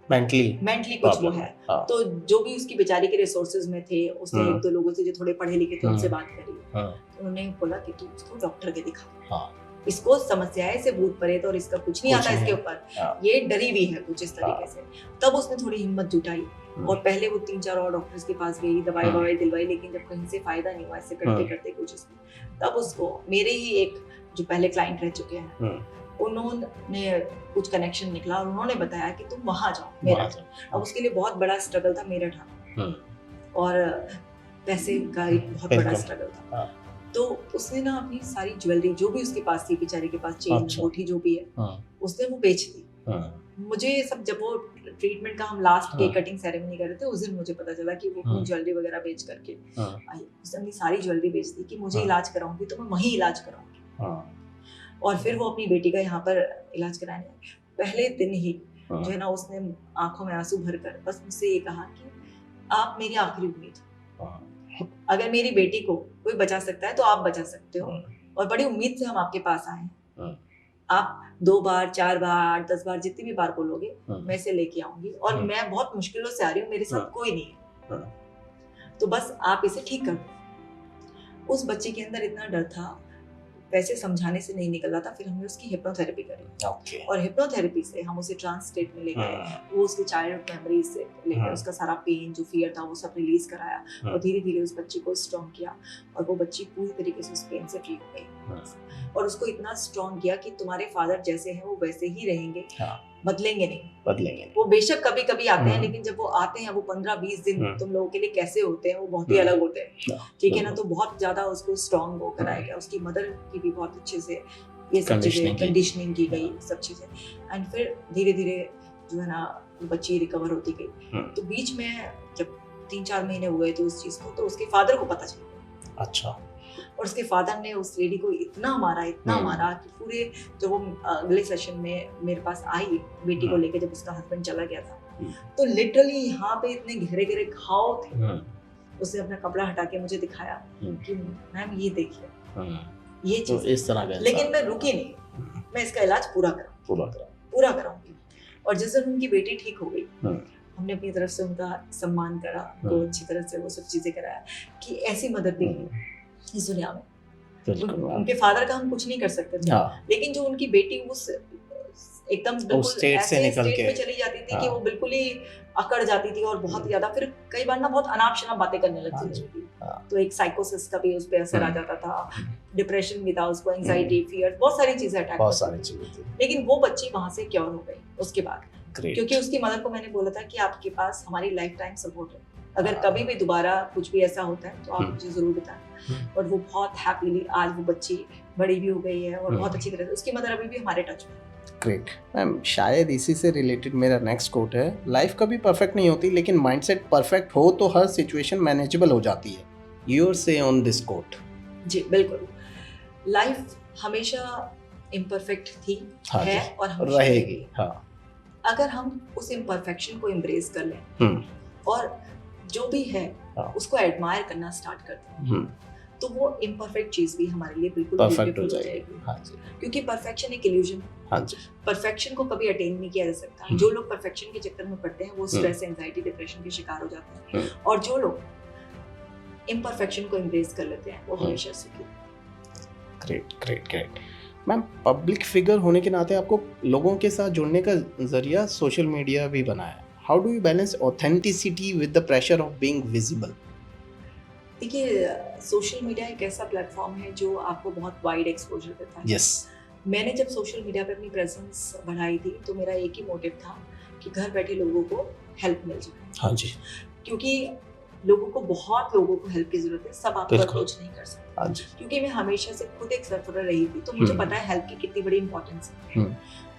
मेंटली कुछ वो है। हाँ। तो जो भी उसकी बेचारी के रिसोर्सेज में थे, उसने हाँ। एक दो लोगों से जो थोड़े पढ़े लिखे थे उनसे हाँ। बात करी। हाँ। तो उन्होंने बोला कि तू इसको डॉक्टर के दिखा, हाँ। इसको समस्या है, इसे भूत प्रेत और इसका कुछ नहीं कुछ आता नहीं। इसके ऊपर, हाँ। ये डरी हुई है कुछ इस तरीके से। तब उसने थोड़ी हिम्मत जुटाई हाँ। और पहले वो 3-4 और डॉक्टर्स के पास गई, दवाई हाँ। ववाई दिलवाई, लेकिन जब कहीं से फायदा नहीं हुआ ऐसे करते हाँ। करते कुछ इसमें, तब उसको मेरे ही एक जो पहले क्लाइंट रह चुके हैं हाँ। उन्होंने कुछ कनेक्शन निकला और उन्होंने बताया कि तुम वहां जाओ मेरठ। अब उसके लिए बहुत बड़ा स्ट्रगल था मेरठ आना, और पैसे का एक बहुत बड़ा बिल्कुल। स्ट्रगल था। हाँ। तो उसने ना अपनी सारी ज्वेलरी जो भी उसके पास थी, बेचारे के पास चेन अच्छा। कोठी जो भी है, हाँ। उसने वो बेच दी। हाँ। मुझे ये सब जब वो ट्रीटमेंट का हम लास्ट हाँ। केक कटिंग सेरेमनी कर रहे थे, उस दिन मुझे पता चला कि वो अपनी हाँ। ज्वेलरी वगैरह बेच करके हाँ। आई। उसने अपनी सारी ज्वेलरी बेच दी कि मुझे हाँ। इलाज कराऊंगी तो मैं वहीं इलाज कराऊंगी। हाँ। और फिर वो अपनी बेटी का यहाँ पर इलाज कराने आई। पहले दिन ही हाँ। जो है ना उसने आंखों में आंसू भरकर बस मुझसे ये कहा कि आप मेरी आखिरी उम्मीद हो, हाँ। अगर मेरी बेटी को कोई बचा सकता है तो आप बचा सकते हो, हाँ। और बड़ी उम्मीद से हम आपके पास आए हैं। हाँ। आप 2 बार 4 बार 10 बार जितनी भी बार बोलोगे हाँ। मैं इसे लेके आऊंगी, और हाँ। मैं बहुत मुश्किलों से आ रही हूँ, मेरे साथ हाँ। कोई नहीं है, हाँ। तो बस आप इसे ठीक कर दो। उस बच्चे के अंदर इतना डर था, वैसे समझाने से नहीं निकल रहा था। फिर हमने उसकी हिप्नोथेरेपी करी ओके। और हिप्नोथेरेपी से हम उसे ट्रांस स्टेट में ले गए। हाँ। वो उसकी चाइल्डहुड मेमोरीज से लेकर हाँ। उसका सारा पेन जो फियर था वो सब रिलीज कराया, हाँ। और धीरे धीरे उस बच्ची को स्ट्रॉन्ग किया, और वो बच्ची पूरी तरीके से उस पेन से फ्री हो गई। हाँ। और उसको इतना स्ट्रॉन्ग किया कि तुम्हारे फादर जैसे हैं वो वैसे ही रहेंगे, हाँ। बदलेंगे नहीं। बदलेंगे। वो बेशक कभी कभी आते हैं, हाँ। लेकिन जब वो आते हैं वो 15-20 दिन हाँ। तुम लोगों के लिए कैसे होते हैं वो बहुत ही हाँ। अलग होते हैं, हाँ। ठीक है ना। तो बहुत ज्यादा उसको स्ट्रॉन्ग वो कराया गया, उसकी मदर की भी बहुत अच्छे से ये सब चीजें कंडीशनिंग की गई, सब चीजें। एंड फिर धीरे धीरे जो है ना बच्ची रिकवर होती गई। हाँ। तो बीच में जब 3-4 महीने हुए तो उस चीज को, तो उसके फादर को पता चला। अच्छा। और उसके फादर ने उस लेडी को इतना मारा कि पूरे, जब वो अगले सेशन में मेरे पास आई बेटी को लेके, जब उसका हस्बैंड चला गया था, तो लिटरली यहाँ पे इतने गहरे गहरे घाव थे। उसने अपना कपड़ा हटा के मुझे दिखाया कि मैम ये देखिए ये तो चीज, इस तरह का लेकिन मैं रुकी नहीं, मैं इसका इलाज पूरा कराऊंगी। और जिस दिन उनकी बेटी ठीक हो गई, हमने अपनी तरफ से उनका सम्मान करा, उनको अच्छी तरह से वो सब चीजें कराया कि ऐसी मदद भी नहीं इस दुनिया में, उनके फादर का हम कुछ नहीं कर सकते थे, लेकिन जो उनकी बेटी उस एकदम बिल्कुल स्टेट से निकल के में चली जाती थी कि वो बिल्कुल ही अकड़ जाती थी और बहुत ज्यादा फिर कई बार ना बहुत अनाप शनाप बातें करने लगती थी, तो एक साइकोसिस का भी उस पे असर आ जाता था, डिप्रेशन भी था उसको, एंजाइटी, फियर, बहुत सारी चीजें अटैक, बहुत सारी चीजें थी। लेकिन वो बच्ची वहां से क्योर हो गई उसके बाद, क्योंकि उसकी मदर को मैंने बोला था कि आपके पास हमारी लाइफ टाइम सपोर्ट है, अगर कभी भी दोबारा कुछ भी ऐसा होता है तो आप मुझे जरूर बताएं। और वो बहुत हैप्पीली आज वो बच्ची बड़ी भी हो गई है और बहुत अच्छी तरह से उसकी मदर अभी भी हमारे टच में। ग्रेट मैम, शायद इसी से रिलेटेड मेरा नेक्स्ट कोट है, लाइफ कभी परफेक्ट नहीं होती लेकिन माइंडसेट परफेक्ट हो तो हर सिचुएशन मैनेजेबल हो जाती है। योर से ऑन दिस कोट। जी बिल्कुल, लाइफ हमेशा इम्परफेक्ट थी, है और हमेशा रहेगी। अगर हम उस इम्परफेक्शन को एम्ब्रेस कर लें और जो भी है उसको एडमायर करना स्टार्ट कर दें, तो वो इम्परफेक्ट चीज भी हमारे लिए बिल्कुल परफेक्ट हो जाएगी। क्योंकि परफेक्शन एक इल्यूजन है। परफेक्शन को कभी अटेन नहीं किया जा सकता। जो लोग परफेक्शन के चक्कर में पड़ते हैं वो स्ट्रेस, एंजाइटी, डिप्रेशन के शिकार हो जाते हैं, और जो लोग इम्परफेक्शन को एम्ब्रेस कर लेते हैं वो हमेशा सुखी। Great great great ma'am, public figure होने के नाते आपको लोगों के साथ जुड़ने का जरिया सोशल मीडिया भी बना है। How do you balance authenticity with the pressure of being visible? देखिए, सोशल मीडिया एक ऐसा प्लेटफॉर्म है जो आपको बहुत वाइड एक्सपोजर देता है। मैंने जब सोशल मीडिया पे अपनी प्रेजेंस बढ़ाई थी तो मेरा एक ही मोटिव था कि घर बैठे लोगों को हेल्प मिल जाए। क्योंकि बहुत लोगों को हेल्प की जरूरत है, सब आपको अप्रोच नहीं कर सकते। क्योंकि मैं हमेशा से खुद एक सफर रही थी, तो मुझे पता है हेल्प की कितनी बड़ी इंपॉर्टेंस है,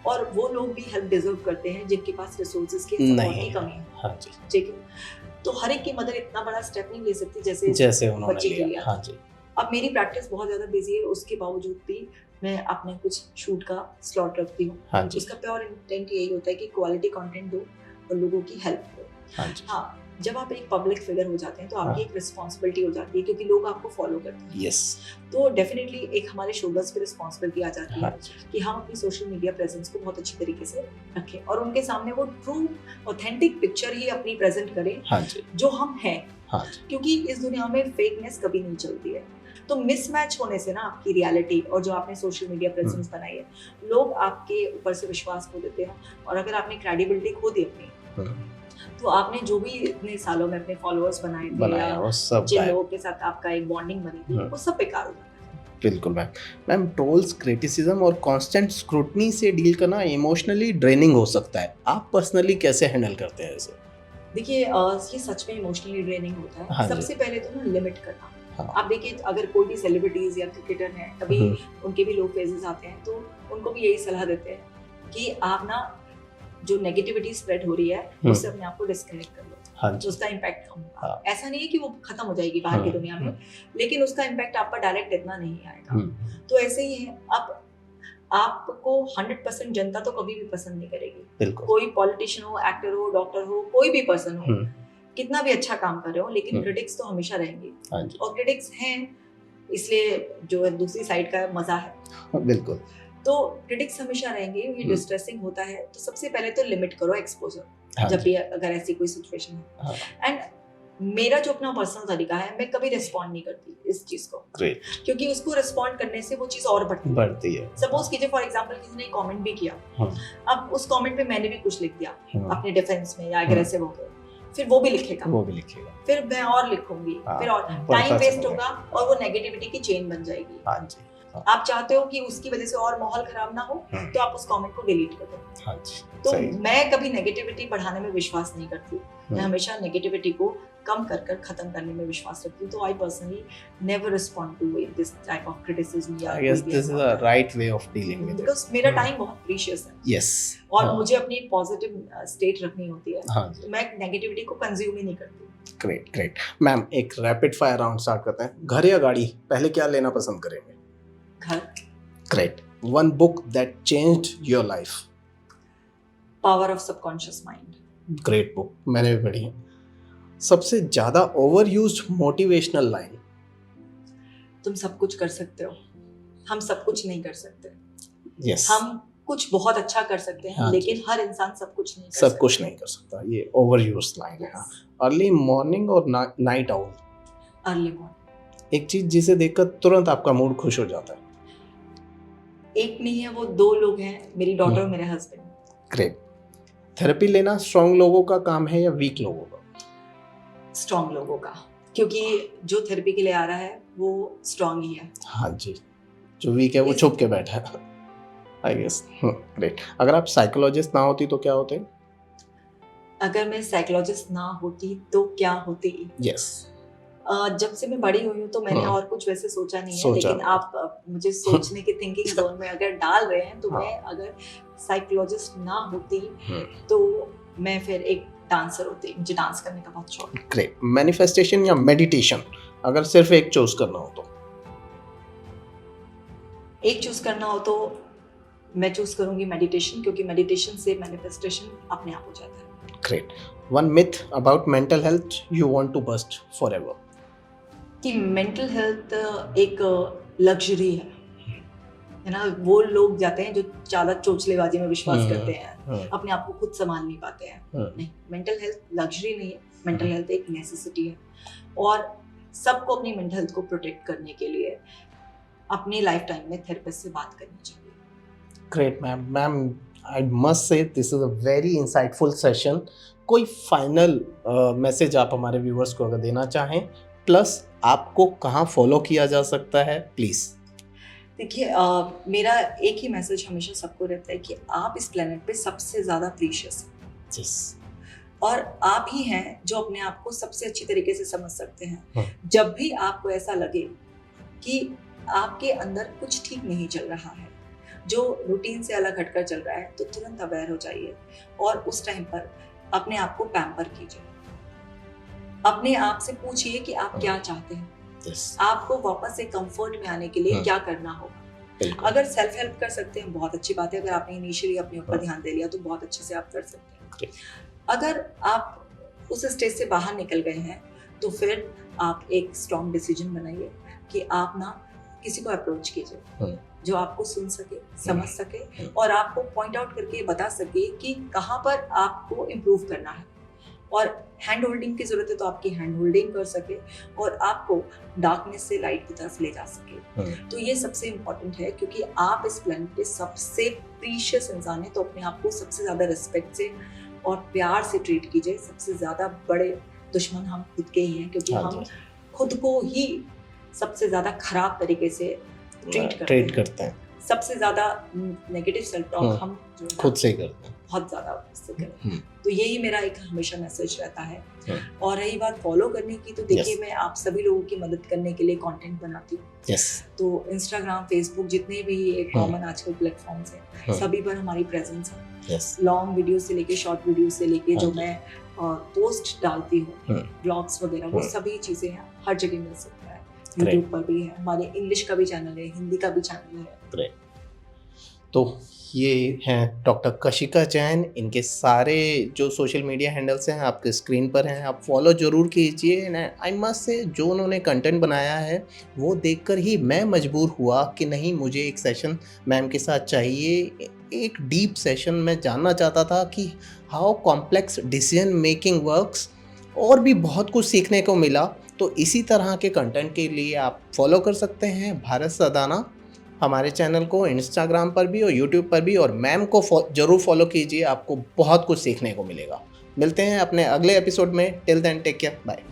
और वो लोग भी हेल्प डिजर्व करते हैं जिनके पास रिसोर्सेज की कमी है। ठीक है, तो हर एक की मदर इतना बड़ा स्टेप नहीं ले सकती जैसे बच्चे के लिए। अब मेरी प्रैक्टिस बहुत ज्यादा बिजी है, उसके बावजूद भी मैं अपने कुछ शूट का स्लॉट रखती हूँ। उसका प्योर इंटेंट यही होता है कि क्वालिटी कंटेंट दो और लोगों की हेल्प करो। जब आप एक पब्लिक फिगर हो जाते हैं तो आपकी एक रिस्पॉन्सिबिलिटी हो जाती है, क्योंकि लोग आपको फॉलो करते हैं। तो डेफिनेटली एक हमारे शोबर्स पे रिस्पॉन्सिबिलिटी आ जाती है कि हम अपनी सोशल मीडिया प्रेजेंस को बहुत अच्छी तरीके से रखें और उनके सामने वो ट्रू ऑथेंटिक पिक्चर ही अपनी प्रेजेंट करें जो हम हैं। क्योंकि इस दुनिया में फेकनेस कभी नहीं चलती है। तो मिसमैच होने से ना आपकी रियलिटी और जो आपने सोशल मीडिया प्रेजेंस बनाई है, लोग आपके ऊपर से विश्वास खो देते हैं, और अगर आपने क्रेडिबिलिटी खो दी अपनी, तो आपने जो भी इतने सालों में अपने फॉलोअर्स बनाए थे, जिन लोगों के साथ आपका एक बॉन्डिंग बनी थी, वो सब बेकार हो जाता है। बिल्कुल मैम, ट्रोल्स, क्रिटिसिज्म और कांस्टेंट स्क्रूटनी से डील करना इमोशनली ड्रेनिंग हो सकता है। आप पर्सनली कैसे हैंडल करते हैं इसे? देखिए, ये सच में इमोशनली ड्रेनिंग होता है। सबसे पहले तो ना लिमिट करना। आप देखिए, अगर कोई भी सेलिब्रिटीज या क्रिकेटर हैं, कभी उनके भी लो फेजेस आते हैं, तो उनको भी यही सलाह देते हैं कि आप ना जो नेगेटिविटी स्प्रेड हो रही है उससे अपने आप को डिस्कनेक्ट कर लो, तो उसका इम्पैक्ट कम होगा। ऐसा नहीं है कि वो खत्म हो जाएगी बाहर की दुनिया में, लेकिन उसका इम्पैक्ट आप पर डायरेक्ट इतना नहीं आएगा। तो ऐसे ही है, अब आपको 100% जनता तो कभी भी पसंद नहीं करेगी। कोई पॉलिटिशियन हो, एक्टर हो, डॉक्टर हो, कोई भी पर्सन हो, कितना भी अच्छा काम कर रहे हो, लेकिन क्रिटिक्स तो हमेशा रहेंगे, और क्रिटिक्स हैं, इसलिए जो है दूसरी साइड का मजा है। बिल्कुल। तो क्रिटिक्स हमेशा रहेंगे, ये डिस्ट्रेसिंग होता है। तो सबसे पहले तो लिमिट करो एक्सपोजर, जब भी अगर ऐसी कोई सिचुएशन है। एंड मेरा जो अपना पर्सनल तरीका है, मैं कभी रिस्पॉन्ड नहीं करती इस चीज को, क्योंकि उसको रिस्पॉन्ड करने से वो चीज और बढ़ती है। सपोज कीजिए फॉर एग्जांपल किसी ने कमेंट भी किया, अब उस कमेंट पे मैंने भी कुछ लिख दिया अपने डिफेंस में या एग्रेसिव होकर, फिर वो भी लिखेगा, फिर मैं और लिखूंगी, फिर और टाइम वेस्ट होगा और वो नेगेटिविटी की चेन बन जाएगी। आप चाहते हो कि उसकी वजह से और माहौल खराब ना हो, तो आप उस कमेंट को डिलीट कर दो। तो मैं कभी नेगेटिविटी बढ़ाने में विश्वास नहीं करती, मैं हमेशा नेगेटिविटी को कम कर खत्म करने में विश्वास रखती हूँ। तो I personally never respond to this type of criticism. I guess this is a right way of dealing with it, because मेरा टाइम बहुत प्रीशियस है। और मुझे अपनी पॉजिटिव स्टेट रखनी होती है, तो मैं नेगेटिविटी को कंज्यूम ही नहीं करती। ग्रेट मैम, एक रैपिड फायर राउंड स्टार्ट करते हैं। घर या गाड़ी, पहले क्या लेना पसंद करेंगे? घर। Great. One book that changed your life? Power of subconscious mind. Great book, मैंने भी पढ़ी है। सबसे ज्यादा ओवरयूज्ड मोटिवेशनल लाइन? तुम सब कुछ कर सकते हो, हम सब कुछ नहीं कर सकते। हम कुछ बहुत अच्छा कर सकते हैं, लेकिन हर इंसान सब कुछ नहीं कर सकता। ये ओवरयूज्ड लाइन है। अर्ली मॉर्निंग और नाइट आउल? Early morning. एक चीज जिसे देखकर तुरंत आपका मूड खुश हो जाता है? एक नहीं है, वो 2 लोग हैं, मेरी डॉटर और मेरे हस्बैंड। ग्रेट। थेरेपी लेना स्ट्रांग लोगों का काम है या वीक लोगों का? स्ट्रांग लोगों का, क्योंकि जो थेरेपी के लिए आ रहा है वो स्ट्रांग ही है। हाँ जी, जो वीक है वो छुप के बैठा है, आई गेस। ग्रेट। अगर आप साइकोलॉजिस्ट ना होती तो क्या होते? अगर मैं साइकोलॉजिस्ट ना होती तो क्या होती? यस। जब से मैं बड़ी हुई हूँ तो मैंने और कुछ वैसे सोचा नहीं है, लेकिन आप मुझे सोचने की थिंकिंग जोन में अगर डाल रहे हैं तो मैं अगर साइकोलॉजिस्ट ना होती तो मैं फिर एक डांसर होती। मुझे डांस करने का बहुत शौक है। ग्रेट। मैनिफेस्टेशन या मेडिटेशन, अगर सिर्फ एक चूज करना हो तो? एक चूज करना हो तो मैं चूज करूंगी मेडिटेशन, क्योंकि मेडिटेशन से मैनिफेस्टेशन अपने आप हो जाता है। Great. One myth about mental health you want to bust forever? कि मेंटल हेल्थ एक लग्जरी है ना। वो लोग जाते हैं जो ज़्यादा चोचलेबाजी में विश्वास करते हैं, अपने आप को खुद संभाल नहीं पाते हैं। नहीं, मेंटल हेल्थ लग्जरी नहीं है, मेंटल हेल्थ एक नेसेसिटी है। और सबको अपनी मेंटल हेल्थ को प्रोटेक्ट करने के लिए अपनी लाइफ टाइम में थेरेपिस्ट से बात करनी चाहिए। Great ma'am, I must say this is a very insightful session. कोई फाइनल मैसेज आप हमारे व्यूअर्स को अगर देना चाहें, प्लस आपको कहाँ फॉलो किया जा सकता है, प्लीज़? देखिए, मेरा एक ही मैसेज हमेशा सबको रहता है कि आप इस प्लेनेट पे सबसे ज़्यादा प्रीशियस हैं। यस। और आप ही हैं जो अपने आप को सबसे अच्छी तरीके से समझ सकते हैं। जब भी आपको ऐसा लगे कि आपके अंदर कुछ ठीक नहीं चल रहा है, जो रूटीन से अलग हटकर चल रहा है, तो तुरंत अवेयर हो जाइए और उस टाइम पर अपने आप को पैम्पर कीजिए। अपने आप से पूछिए कि आप क्या चाहते हैं। आपको वापस से कंफर्ट में आने के लिए क्या करना होगा। अगर सेल्फ हेल्प कर सकते हैं, बहुत अच्छी बात है। अगर आपने इनिशियली अपने ऊपर ध्यान दे लिया तो बहुत अच्छे से आप कर सकते हैं। अगर आप उस स्टेज से बाहर निकल गए हैं तो फिर आप एक स्ट्रॉन्ग डिसीजन बनाइए कि आप ना किसी को अप्रोच कीजिए जो आपको सुन सके, समझ सके और आपको पॉइंट आउट करके बता सके कि कहाँ पर आपको इम्प्रूव करना है। और हैंड होल्डिंग की जरूरत है तो आपकी हैंड होल्डिंग कर सके और आपको डार्कनेस से लाइट की तरफ ले जा सके। तो ये सबसे इम्पोर्टेंट है, क्योंकि आप इस प्लेनेट पे सबसे प्रीशियस इंसान है। तो अपने आप को सबसे ज़्यादा रिस्पेक्ट से और प्यार से ट्रीट कीजिए। सबसे ज़्यादा बड़े दुश्मन हम खुद के ही हैं, क्योंकि हम खुद को ही सबसे ज़्यादा खराब तरीके से ट्रीट करते हैं। सबसे ज़्यादा नेगेटिव सेल्फ टॉक हम खुद से ही करते हैं, बहुत ज़्यादा उससे करते हैं। तो यही मेरा एक हमेशा मैसेज रहता है। और रही बात फॉलो करने की, तो देखिए मैं आप सभी लोगों की मदद करने के लिए कंटेंट बनाती हूँ। तो इंस्टाग्राम, फेसबुक, जितने भी एक कॉमन आजकल प्लेटफॉर्म्स हैं, सभी पर हमारी प्रेजेंस है। लॉन्ग वीडियो से लेके शॉर्ट वीडियो से लेके जो मैं पोस्ट डालती हूँ, ब्लॉग्स वगैरह, वो सभी चीज़ें हैं, हर जगह मिल सकता है। यूट्यूब पर भी है, हमारे इंग्लिश का भी चैनल है, हिंदी का भी चैनल है। तो ये हैं डॉक्टर कशिका जैन। इनके सारे जो सोशल मीडिया हैंडल्स हैं आपके स्क्रीन पर हैं, आप फॉलो ज़रूर कीजिए। आई मस्ट से जो उन्होंने कंटेंट बनाया है वो देखकर ही मैं मजबूर हुआ कि नहीं, मुझे एक सेशन मैम के साथ चाहिए। एक डीप सेशन मैं जानना चाहता था कि how complex decision making works, और भी बहुत कुछ सीखने को मिला। तो इसी तरह के कंटेंट के लिए आप फॉलो कर सकते हैं भारत सदाना, हमारे चैनल को इंस्टाग्राम पर भी और यूट्यूब पर भी, और मैम को ज़रूर फॉलो कीजिए, आपको बहुत कुछ सीखने को मिलेगा। मिलते हैं अपने अगले एपिसोड में। Till then take care, bye.